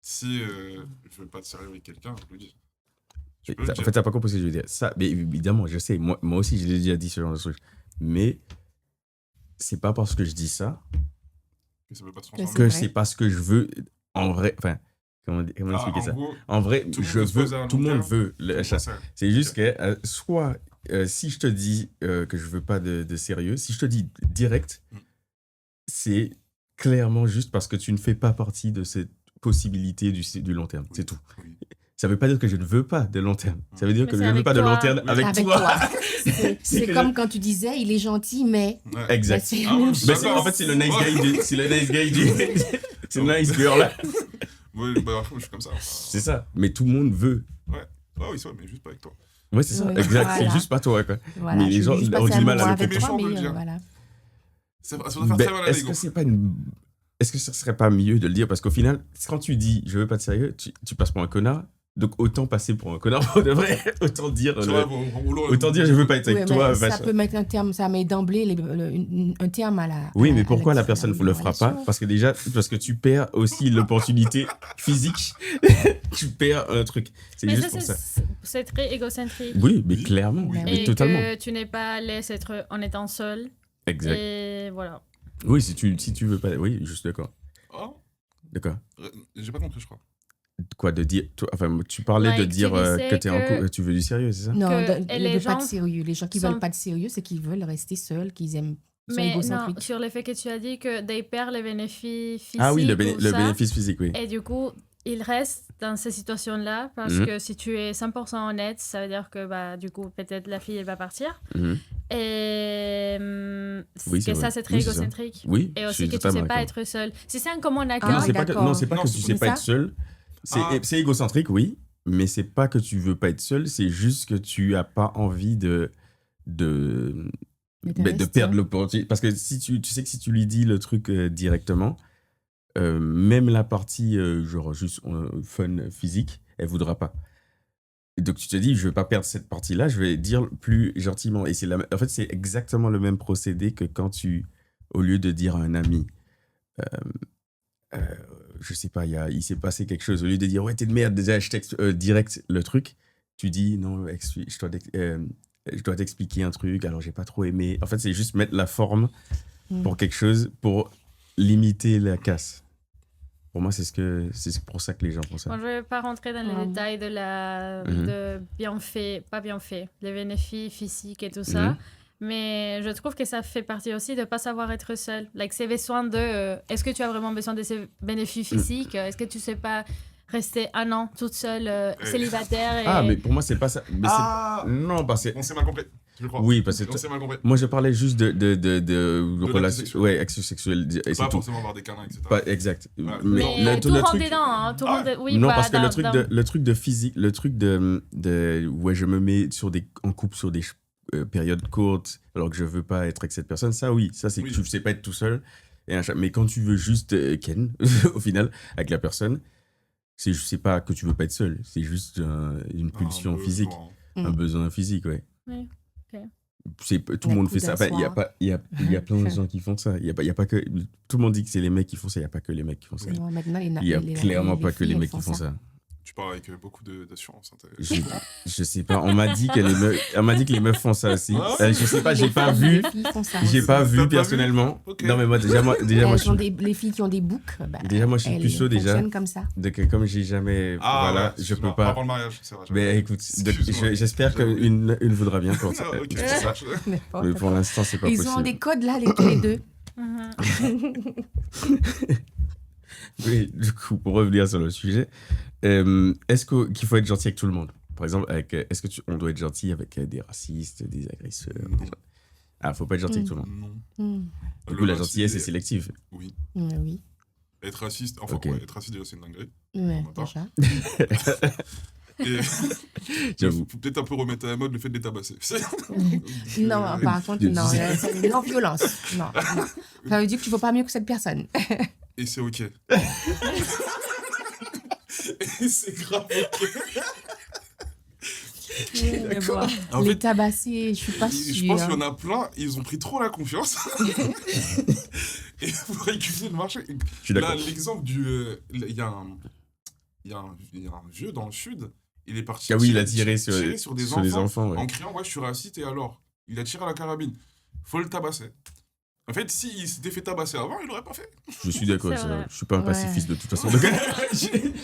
si je veux pas de sérieux avec quelqu'un, je le dis. Tu peux En le dire. fait, t'as pas compris ce que je veux dire. Ça, mais évidemment, je sais, moi aussi, j'ai déjà dit ce genre de truc. Mais c'est pas parce que je dis ça Que ça veut pas se Que transformer. que vrai. c'est parce que je veux, en vrai, enfin, comment expliquer en ça? gros, En vrai, tout le je monde se pose à veux, un tout le long monde terme. veut tout le monde ça. pense à- C'est juste que soit si je te dis que je veux pas de sérieux, si je te dis direct, c'est clairement juste parce que tu ne fais pas partie de cette possibilité du long terme. Oui, C'est tout. oui. Ça veut pas dire que je ne veux pas de long terme. Ça veut dire Mais que c'est je ne veux avec pas de long toi. terme Oui. avec Avec toi. toi. C'est que comme quand tu disais, il est gentil, mais... Ouais. Exact. C'est Ah ouais, la même je suis Mais chose. d'accord. en fait, c'est le nice Ouais. guy c'est le nice guy c'est le nice girl là. Ouais, bah, je suis comme ça. C'est ça. Mais tout le monde veut. Ouais, oui, ça, mais juste pas avec toi. Ouais, c'est ça. Oui, Exact. voilà. C'est juste pas toi, quoi. Voilà, Mais les je gens veux juste ont passer du un mal à moment le avec comprendre. toi, Méchant de mais le dire. voilà. Ça va faire Ben, très mal à est-ce l'ego. que c'est pas une... Est-ce que ce serait pas mieux de le dire? Parce qu'au final, quand tu dis je veux pas de sérieux, tu passes pour un connard. Donc autant passer pour un connard pour de vrai. Autant dire je veux pas être Oui, avec mais toi. ça vache. peut mettre un terme, ça met d'emblée un terme à la. Oui, à mais à pourquoi la personne ne le fera pas? relation. Parce que tu perds aussi l'opportunité physique. Tu perds un truc. C'est Mais juste ça, pour ça. c'est très égocentrique. Oui, mais Oui. clairement. Oui. Mais Et totalement. que tu n'es pas à l'aise être en étant seul. Exact. Et voilà. Oui, si tu veux pas. Oui, je suis d'accord. Oh, D'accord. j'ai pas compris, je crois. Quoi, de dire. Enfin, tu parlais de Like, tu dire disais que t'es en que- couple, tu veux du sérieux, c'est ça? Non, Que- et il les ne veut pas gens de sérieux. Les gens qui sont- veulent pas de sérieux, c'est qu'ils veulent rester seuls, qu'ils aiment. Sont Mais non, égocentriques. sur le fait que tu as dit que they perdent les bénéfices physiques. Ah oui, le ou ça, bénéfice physique, oui. Et du coup, ils restent dans ces situations-là parce Mhm. que si tu es 100% honnête, ça veut dire que bah, du coup, peut-être la fille, elle va partir. Mhm. Et Oui, c'est que ça, vrai. c'est très Oui, c'est ça. égocentrique. Oui, Et je aussi suis que tu totalement sais pas d'accord. être seul. Si c'est un commun Ah, accord, Non, c'est pas que, d'accord. non, c'est pas Non, que c'est tu sais pas pas ça. être seul. Ah. C'est égocentrique, oui, mais c'est pas que tu veux pas être seul, c'est juste que tu as pas envie de perdre l'opportunité. Parce que si tu sais que si tu lui dis le truc directement, même la partie genre juste fun physique, elle voudra pas. Et donc tu te dis, je vais pas perdre cette partie-là, je vais dire plus gentiment. Et en fait, c'est exactement le même procédé que quand au lieu de dire à un ami, je sais pas, il s'est passé quelque chose, au lieu de dire ouais t'es de merde, déjà je texte direct le truc, tu dis non, je dois t'expliquer un truc, alors j'ai pas trop aimé. En fait, c'est juste mettre la forme pour quelque chose, pour limiter la casse. Pour moi, c'est pour ça que les gens font ça. Bon, je ne vais pas rentrer dans les détails de bienfaits, pas bienfaits, les bénéfices physiques et tout ça. Mais je trouve que ça fait partie aussi de ne pas savoir être seul. Like, ces besoins de... est-ce que tu as vraiment besoin de ces bénéfices physiques? Est-ce que tu ne sais pas rester un an toute seule, célibataire et... Ah, mais pour moi, c'est pas ça. Mais non, parce que... On s'est mal compris, je crois. Oui, parce que... On s'est mal compris. Moi, je parlais juste de relations... Ouais, action sexuelle. Et pas forcément avoir des câlins, etc. Pas exact. Ouais. Mais tout rentre dedans, hein. Tout rentre... Oui, non, pas parce que le truc de physique, le truc de ouais, je me mets en couple sur des périodes courtes, alors que je veux pas être avec cette personne, ça, oui. Ça, c'est que tu sais pas être tout seul. Mais quand tu veux juste ken, au final, avec la personne... C'est pas que tu veux pas être seul, c'est juste une pulsion physique, un besoin physique, ouais. Oui, ok. Tout le monde fait ça. Il y a plein de gens qui font ça. Il y a pas que tout le monde dit que c'est les mecs qui font ça. Il y a pas que les mecs qui font ça. Non, maintenant, Il y a clairement pas que les mecs qui font ça. Tu parles avec beaucoup d'assurance. Je sais pas. On m'a dit que les meufs font ça aussi. Je sais pas. J'ai pas vu. J'ai pas vu personnellement. Ok. Non mais moi déjà les filles qui ont des boucs. Déjà moi je suis puceau déjà. Comme ça. Donc comme j'ai jamais voilà, je peux pas. Avant le mariage, c'est vrai. Mais écoute, j'espère qu'une voudra bien pour ça. Ok, ça marche. Mais pour l'instant c'est pas possible. Ils ont des codes là les deux. Oui, du coup, pour revenir sur le sujet, est-ce qu'il faut être gentil avec tout le monde? Par exemple, est-ce qu'on doit être gentil avec des racistes, des agresseurs des gens... Ah, faut pas être gentil avec tout le monde. Non. Du coup, la gentillesse est sélective. Oui. Oui. Être raciste, enfin, être raciste déjà, c'est une dinguerie. Ouais, déjà. Et j'avoue. faut peut-être un peu remettre à la mode le fait de les tabasser. Non, par contre, non, c'est non-violence. Non. Ça veut dire que tu ne vaux pas mieux que cette personne. Et c'est ok. Et c'est grave ok. Bon, en les tabasser, je suis pas sûre. Je pense qu'il y en a plein, ils ont pris trop la confiance. Et il faut récupérer le marché. Je suis d'accord. Là, l'exemple du... Il y a un vieux dans le sud, il est parti il a tiré sur des enfants ouais. En criant « Ouais, je suis raciste, et alors ?» Il a tiré à la carabine. Faut le tabasser. En fait, s'il s'était fait tabasser avant, il l'aurait pas fait. Je suis d'accord, je suis pas un pacifiste de toute façon.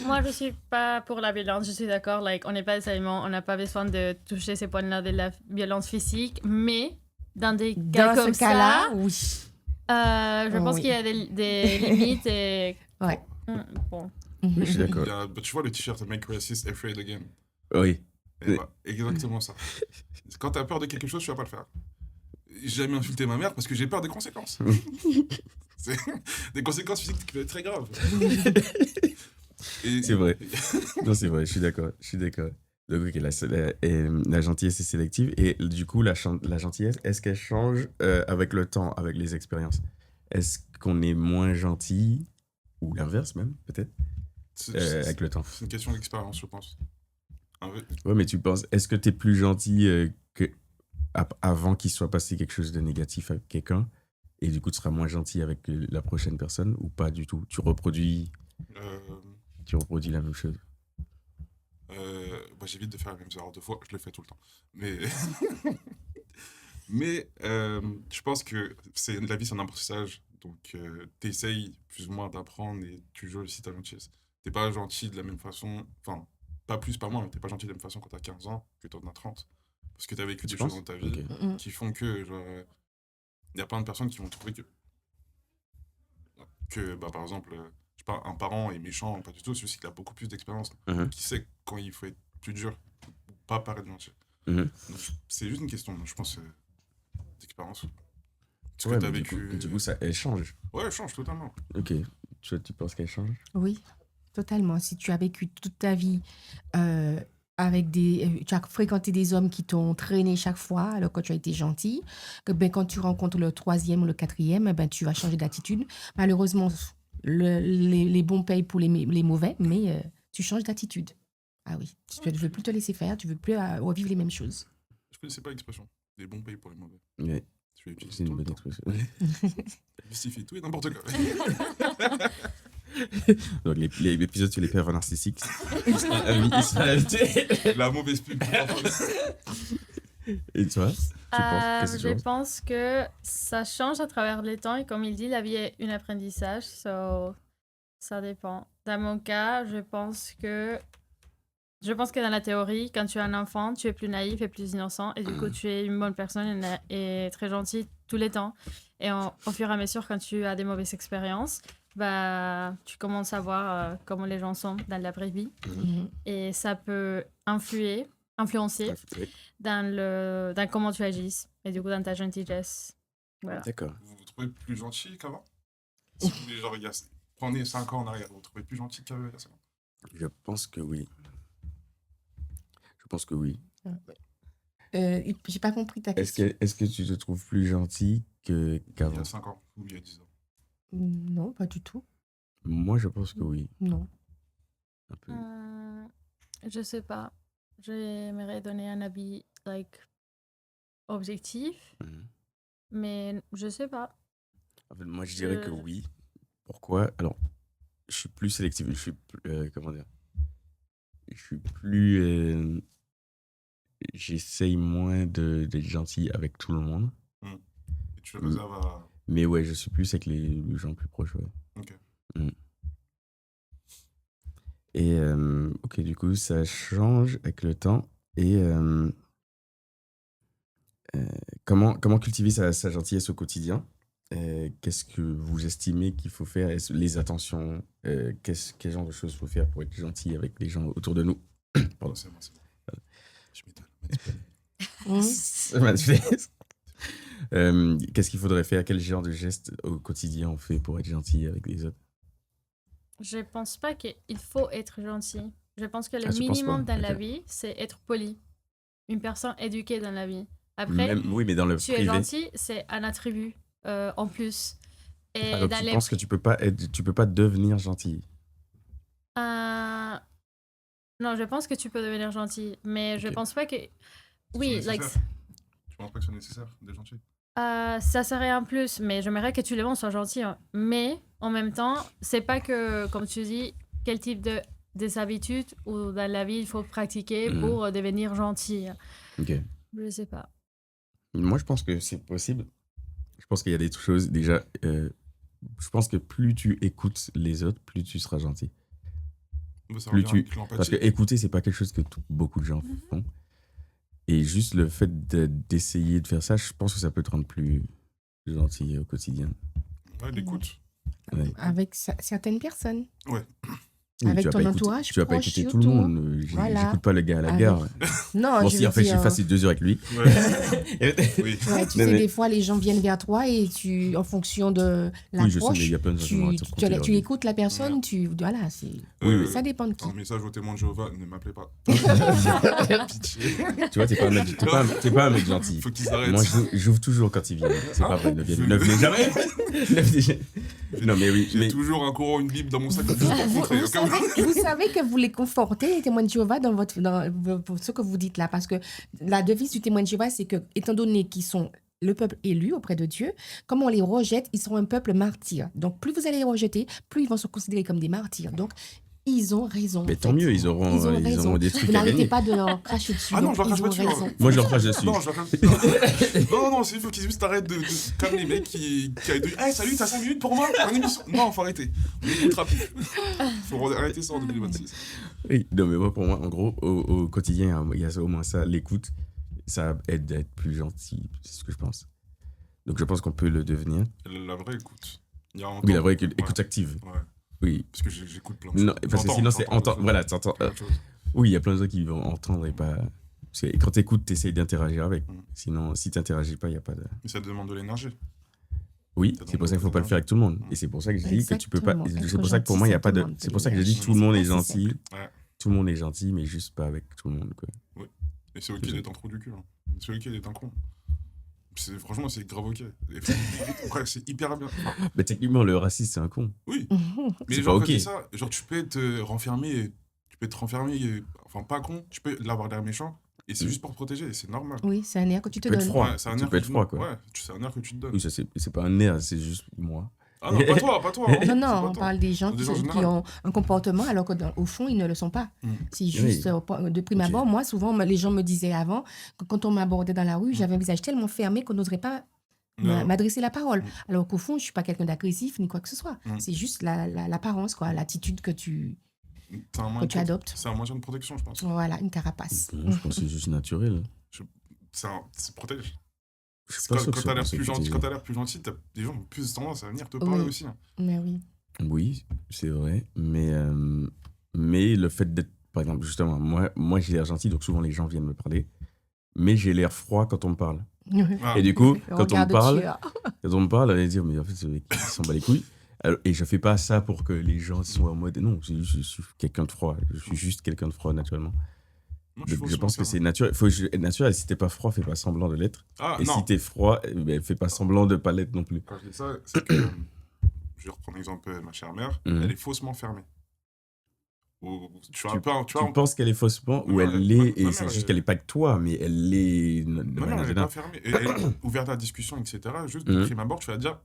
Moi, je suis pas pour la violence, je suis d'accord. On n'est pas on n'a pas besoin de toucher ces points-là de la violence physique, mais dans des cas comme ça... cas-là, oui. Je pense qu'il y a des limites et... Ouais. Bon. Je suis d'accord. Tu vois le t-shirt « Make Racist Afraid Again ». Oui. Exactement ça. Quand t'as peur de quelque chose, tu vas pas le faire. J'ai jamais insulté ma mère parce que j'ai peur des conséquences. C'est des conséquences physiques qui peuvent être très graves. C'est vrai. Non, c'est vrai, je suis d'accord. Donc, ok, la gentillesse est sélective. Et du coup, la gentillesse, est-ce qu'elle change avec le temps, avec les expériences? Est-ce qu'on est moins gentil, ou l'inverse même, peut-être, avec le temps? C'est une question d'expérience, je pense. Ouais, mais tu penses, est-ce que tu es plus gentil avant qu'il soit passé quelque chose de négatif avec quelqu'un, et du coup, tu seras moins gentil avec la prochaine personne, ou pas du tout? Tu reproduis la même chose? J'évite de faire la même erreur 2 fois, je le fais tout le temps. Mais je pense que la vie, c'est un apprentissage. Donc, t'essayes plus ou moins d'apprendre et tu joues aussi ta gentillesse. T'es pas gentil de la même façon, enfin, pas plus, pas moins, mais t'es pas gentil de la même façon quand t'as 15 ans que quand t'en as 30. Parce que t'as vécu des choses dans ta vie qui font que, genre, y a plein de personnes qui vont trouver que par exemple, je sais pas, un parent est méchant, pas du tout, c'est juste qu'il a beaucoup plus d'expérience, qui sait quand il faut être plus dur, ou pas paraître gentil. Donc, c'est juste une question, je pense, d'expérience. Ce que t'as vécu. Du coup, elle change. Ouais, elle change totalement. Ok. Tu penses qu'elle change? Oui, totalement. Si tu as vécu toute ta vie avec tu as fréquenté des hommes qui t'ont traîné chaque fois, alors que tu as été gentil, quand tu rencontres le 3e ou le 4e, tu vas changer d'attitude. Malheureusement, les bons payent pour les mauvais, mais tu changes d'attitude. Ah oui, tu ne veux plus te laisser faire, tu ne veux plus revivre les mêmes choses. Je ne connaissais pas l'expression. Les bons payent pour les mauvais. Ouais. C'est une bonne expression. Justifie tout et n'importe quoi. Donc, l'épisode sur les pervers narcissiques. La mauvaise pub. Et toi, je pense que ça change à travers le temps. Et comme il dit, la vie est un apprentissage. Ça dépend. Dans mon cas, je pense que dans la théorie, quand tu es un enfant, tu es plus naïf et plus innocent, et du coup, tu es une bonne personne et très gentille tous les temps. Et au fur et à mesure, quand tu as des mauvaises expériences, bah, tu commences à voir comment les gens sont dans la vraie vie. Mhm. Et ça peut influencer dans comment tu agis, et du coup, dans ta gentillesse. Voilà. D'accord. Vous vous trouvez plus gentil qu'avant? Si vous voulez, genre, prenez 5 ans en arrière, vous vous trouvez plus gentil qu'il y a 5 ans? Je pense que oui. Je pense que oui. J'ai pas compris ta question. Est-ce que tu te trouves plus gentil Il qu'avant? y a 5 ans ou il y a 10 ans? Non, pas du tout. Moi, je pense que oui. Non. Un peu. Je sais pas. J'aimerais donner un avis objectif, Mhm. mais je sais pas. En fait, moi, je dirais que oui. Pourquoi? Alors, je suis plus sélectif. Je suis comment dire? Je suis plus. J'essaye moins d'être gentil avec tout le monde. Et tu le réserves à... Mais ouais, je suis plus avec les gens plus proches. Ouais. Ok. Et ok, du coup, ça change avec le temps. Et comment cultiver sa gentillesse au quotidien? Qu'est-ce que vous estimez qu'il faut faire? Les attentions, quel genre de choses il faut faire pour être gentil avec les gens autour de nous? Pardon. C'est bon. Je m'étonne. Ça manifeste. Qu'est-ce qu'il faudrait faire? Quel genre de gestes au quotidien on fait pour être gentil avec les autres? Je pense pas qu'il faut être gentil. Je pense que le Ah, tu penses minimum pas? dans la Ok. vie, c'est être poli. Une personne éduquée dans la vie. Après, Oui, mais dans le tu es privé. gentil, c'est un attribut en plus. Et Alors, dans tu les... penses que tu peux pas devenir gentil? Non, je pense que tu peux devenir gentil, mais je Ok. pense pas que... C'est Oui, nécessaire. Tu penses pas que c'est nécessaire d'être gentil? ça serait un plus, mais j'aimerais que tous les gens soient gentils. Hein. Mais en même temps, c'est pas que, comme tu dis, quel type des habitudes ou dans la vie il faut pratiquer pour devenir gentil. Ok. Je sais pas. Moi, je pense que c'est possible. Je pense qu'il y a des choses, déjà, je pense que plus tu écoutes les autres, plus tu seras gentil. Ça Plus revient tu... avec l'empathie. Parce que écouter, c'est pas quelque chose que beaucoup de gens font. Et juste le fait d'essayer de faire ça, je pense que ça peut te rendre plus gentil au quotidien. Ouais, l'écoute. Ouais. Avec certaines personnes. Ouais. Oui, Avec tu vas ton pas écouter- entourage Tu vas pas proche, écouter tout le surtout. monde. Voilà. J'écoute pas le gars à la Avec- gare. Non, Bon, je si veux en fait dire, j'ai passé 2 heures avec lui. Ouais. Oui. ouais, tu sais, mais- des fois, les gens viennent vers toi et en fonction de Oui, je sais, mais il l'approche, y a plein de gens qui sont tu écoutes la personne, voilà, Oui, ça dépend de qui. Un message au témoin de Jéhovah, ne m'appelez pas. Pitié. Tu vois, t'es pas un mec gentil. Faut qu'ils arrêtent. Moi, j'ouvre toujours quand ils viennent. C'est Ah, pas vrai, ne je- venez jamais. Ne venez jamais. Non, mais oui. J'ai Mais... toujours un courant, une Bible dans mon sac juste pour montrer. Au cas où. Vous savez que vous les confortez, les témoins de Jéhovah, pour ce que vous dites là, parce que la devise du témoin de Jéhovah, c'est que, étant donné qu'ils sont le peuple élu auprès de Dieu, comme on les rejette, ils seront un peuple martyr. Donc, plus vous allez les rejeter, plus ils vont se considérer comme des martyrs. Donc, ils ont raison. Mais en tant fait. mieux, ils auront des trucs Vous à n'arrêtez gagner. pas de leur cracher dessus. Ah non, donc je leur crache ils pas ont dessus, raison. hein. Moi, je leur crache dessus. Non, je non, c'est il faut qu'ils juste arrêtent de comme les mecs qui arrivent de hey, salut, t'as 5 minutes pour moi pour une émission. Non, faut arrêter. On n'écoutera plus. Faut arrêter ça en 2026. Oui, non, mais moi, pour moi, en gros, au quotidien, il y a au moins ça, l'écoute, ça aide à être plus gentil, c'est ce que je pense. Donc, je pense qu'on peut le devenir. La vraie écoute. Il y a Oui, la vraie écoute active. Ouais. Oui. Parce que j'écoute plein de Non, choses. parce que sinon, c'est entendre. Voilà, t'entends. Plein de choses. Oui, il y a plein de gens qui vont entendre et pas. Parce que quand t'écoutes, t'essayes d'interagir avec. Mm. Sinon, si t'interagis pas, il n'y a pas de. Mais ça demande de l'énergie. Oui, Ça c'est pour ça qu'il demande faut pas le de faire avec tout le monde. Mm. Et c'est pour ça que je dis que tu peux pas. Exactement. C'est pour ça que pour moi, il y a pas de. Être C'est pour ça que je dis gentil, tout le monde est c'est pas si gentil. Ouais. Tout le monde est gentil, mais juste pas avec tout le monde, quoi. Et c'est ok d'être un trou du cul. Hein. C'est ok d'être un con. Franchement, c'est grave ok. Après, c'est hyper bien. Enfin, Mais techniquement, le raciste, c'est un con. oui. Mhm. Mais C'est genre, pas quand ok. je dis ça, genre, tu peux être renfermé. Enfin, pas con. Tu peux l'avoir l'air méchant. Et c'est Mm. juste pour te protéger. Et c'est normal. Oui, c'est un air que tu te peut être donnes. froid. Ouais, c'est un Tu air peux que être tu- froid, quoi. Ouais, c'est un air que tu te donnes. Oui, ça, c'est pas un air, c'est juste moi. Ah non, pas toi, hein. Non, C'est non, pas on toi. parle des gens Des qui, gens qui généraux. ont un comportement alors qu'au fond, ils ne le sont pas. Mm. C'est juste, de prime Ok. abord, moi, souvent, les gens me disaient avant, que quand on m'abordait dans la rue, j'avais un visage tellement fermé qu'on n'oserait pas m'adresser la parole. Alors qu'au fond, je ne suis pas quelqu'un d'agressif ni quoi que ce soit. C'est juste l'apparence, quoi, l'attitude que tu adoptes. C'est un moyen de protection, je pense. Voilà, une carapace. Je pense que c'est juste naturel. Ça protège. Quand tu as l'air plus gentil, des gens ont plus tendance à venir te parler aussi. Mais oui. Oui, c'est vrai. Mais le fait d'être... Par exemple, justement, moi j'ai l'air gentil, donc souvent les gens viennent me parler. Mais j'ai l'air froid quand on me parle. Et du coup, quand on me parle, on va dire, mais en fait, ce mec, il s'en bat les couilles. Alors, et je fais pas ça pour que les gens soient en mode... Non, je suis quelqu'un de froid. Je suis juste quelqu'un de froid, naturellement. Moi, je pense que c'est naturel. Il faut être naturel. Si t'es pas froid, fais pas semblant de l'être. Si t'es froid, fais pas semblant de pas l'être non plus. Quand je dis ça, c'est que... je vais reprendre l'exemple de ma chère mère. Elle est faussement fermée. Tu penses qu'elle est faussement ou elle l'est et c'est juste qu'elle est pas que toi, mais elle l'est de manière elle est pas fermée. Et elle est ouverte à la discussion, etc. Juste de prime abord, tu vas dire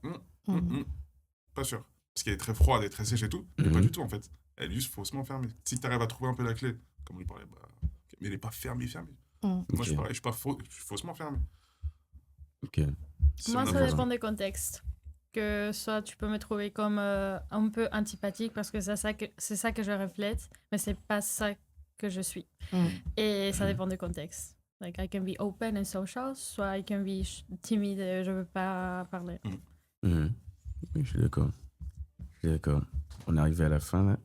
pas sûr. Parce qu'elle est très froide et très sèche et tout. Mais pas du tout, en fait. Elle est juste faussement fermée. Si tu arrives à trouver un peu la clé, comme on lui parlait, mais elle est pas fermée. Moi, je suis pareil, je suis faussement fermé. Moi, ça dépend des contextes. Que soit tu peux me trouver comme un peu antipathique parce que c'est ça que je reflète, mais c'est pas ça que je suis. Et ça dépend du contexte. Like, I can be open and social, soit I can be timide et je veux pas parler. Oui, je suis d'accord. On est arrivé à la fin, là.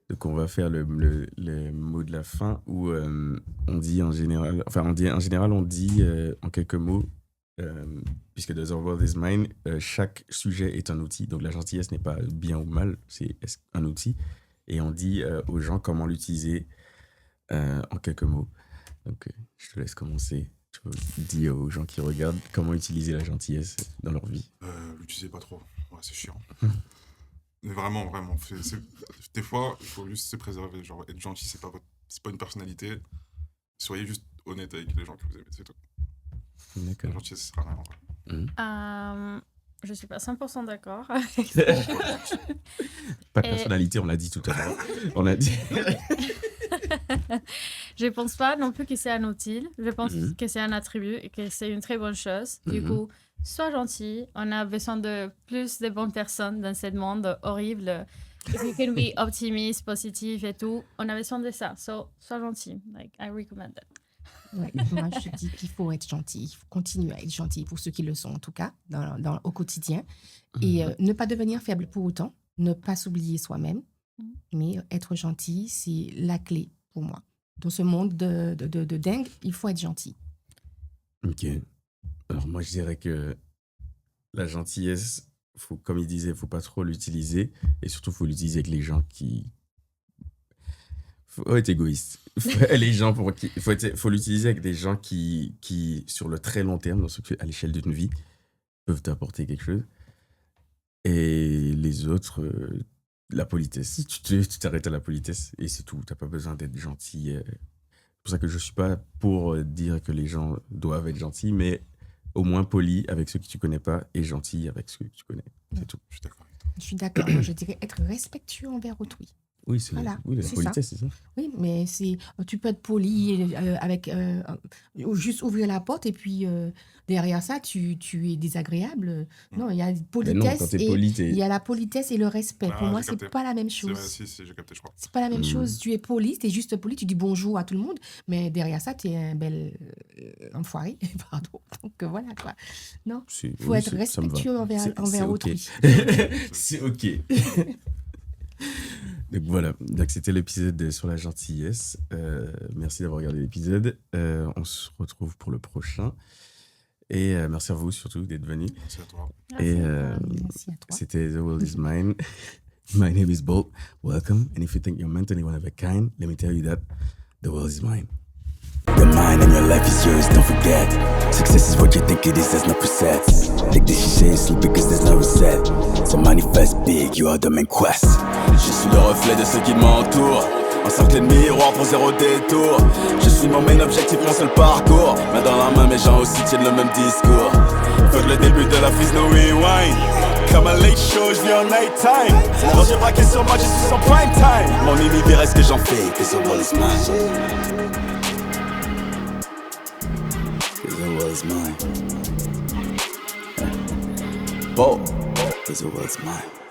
Donc, on va faire le mot de la fin où on dit en général... on dit en quelques mots... puisque dans The World is Mine, chaque sujet est un outil. Donc la gentillesse n'est pas bien ou mal, c'est un outil. Et on dit aux gens comment l'utiliser en quelques mots. Donc je te laisse commencer. Tu peux dire aux gens qui regardent comment utiliser la gentillesse dans leur vie. L'utilisez pas trop, c'est chiant. Mais vraiment. Des fois, il faut juste se préserver. Genre, être gentil, c'est pas une personnalité. Soyez juste honnête avec les gens que vous aimez, c'est tout. D'accord. La gentillesse, ça sert à rien. Je suis pas 100% d'accord. Pas de personnalité, on l'a dit tout à l'heure. On a dit. Je pense pas non plus que c'est un outil. Je pense que c'est un attribut et que c'est une très bonne chose. Du coup, sois gentil. On a besoin de plus de bonnes personnes dans ce monde horrible. If you can be optimiste, positif et tout, on a besoin de ça. So, sois gentil. Like, I recommend that. Ouais, moi, je dis qu'il faut être gentil. Il faut continuer à être gentil pour ceux qui le sont, en tout cas, au quotidien. Et ne pas devenir faible pour autant. Ne pas s'oublier soi-même. Mais être gentil, c'est la clé pour moi. Dans ce monde de dingue, il faut être gentil. Ok. Alors, moi, je dirais que la gentillesse, comme il disait, il ne faut pas trop l'utiliser. Et surtout, il faut l'utiliser avec les gens qui... faut être égoïste. Il faut l'utiliser avec des gens qui, sur le très long terme, à l'échelle d'une vie, peuvent t'apporter quelque chose. Et les autres, la politesse. Tu t'arrêtes à la politesse et c'est tout. Tu n'as pas besoin d'être gentil. C'est pour ça que je ne suis pas pour dire que les gens doivent être gentils, mais au moins poli avec ceux que tu ne connais pas et gentil avec ceux que tu connais. C'est tout. Je suis d'accord. Je suis d'accord. Moi, je dirais être respectueux envers autrui. Oui, c'est la politesse, c'est ça. Oui, mais tu peux être poli juste ouvrir la porte et puis derrière ça, tu es désagréable. Non, il y a politesse il y a la politesse et le respect. Pour moi, c'est pas la même chose. J'ai capté, je crois. C'est pas la même chose. Tu es poli, tu es juste poli, tu dis bonjour à tout le monde, mais derrière ça, tu es un bel enfoiré. Pardon. Donc voilà quoi. Non, il faut être respectueux envers autrui. C'est ok. Donc voilà, donc c'était l'épisode sur la gentillesse. Merci d'avoir regardé l'épisode. On se retrouve pour le prochain. Et merci à vous surtout d'être venus. Merci à toi. Merci à toi. C'était The World is Mine. My name is Bolt. Welcome. And if you think you're mentally one of a kind, let me tell you that the world is mine. Your mind and your life is yours, don't forget. Success is what you think it is, there's no presets. Take this shit seriously because there's no reset. So manifest big, you are the main quest. Je suis le reflet de ceux qui m'entourent. Encerclé de miroirs pour zéro détour. Je suis mon main objectif, mon seul parcours. Main dans la main, mes gens aussi tiennent le même discours. Faut que le début de la freeze, no rewind. Comme un late show, je vis en night time. Non, j'ai braqué sur moi, je suis en prime time. Mon mimi verrait ce que j'en fais, que the world is mine. The world is mine. ball, cause the world's mine.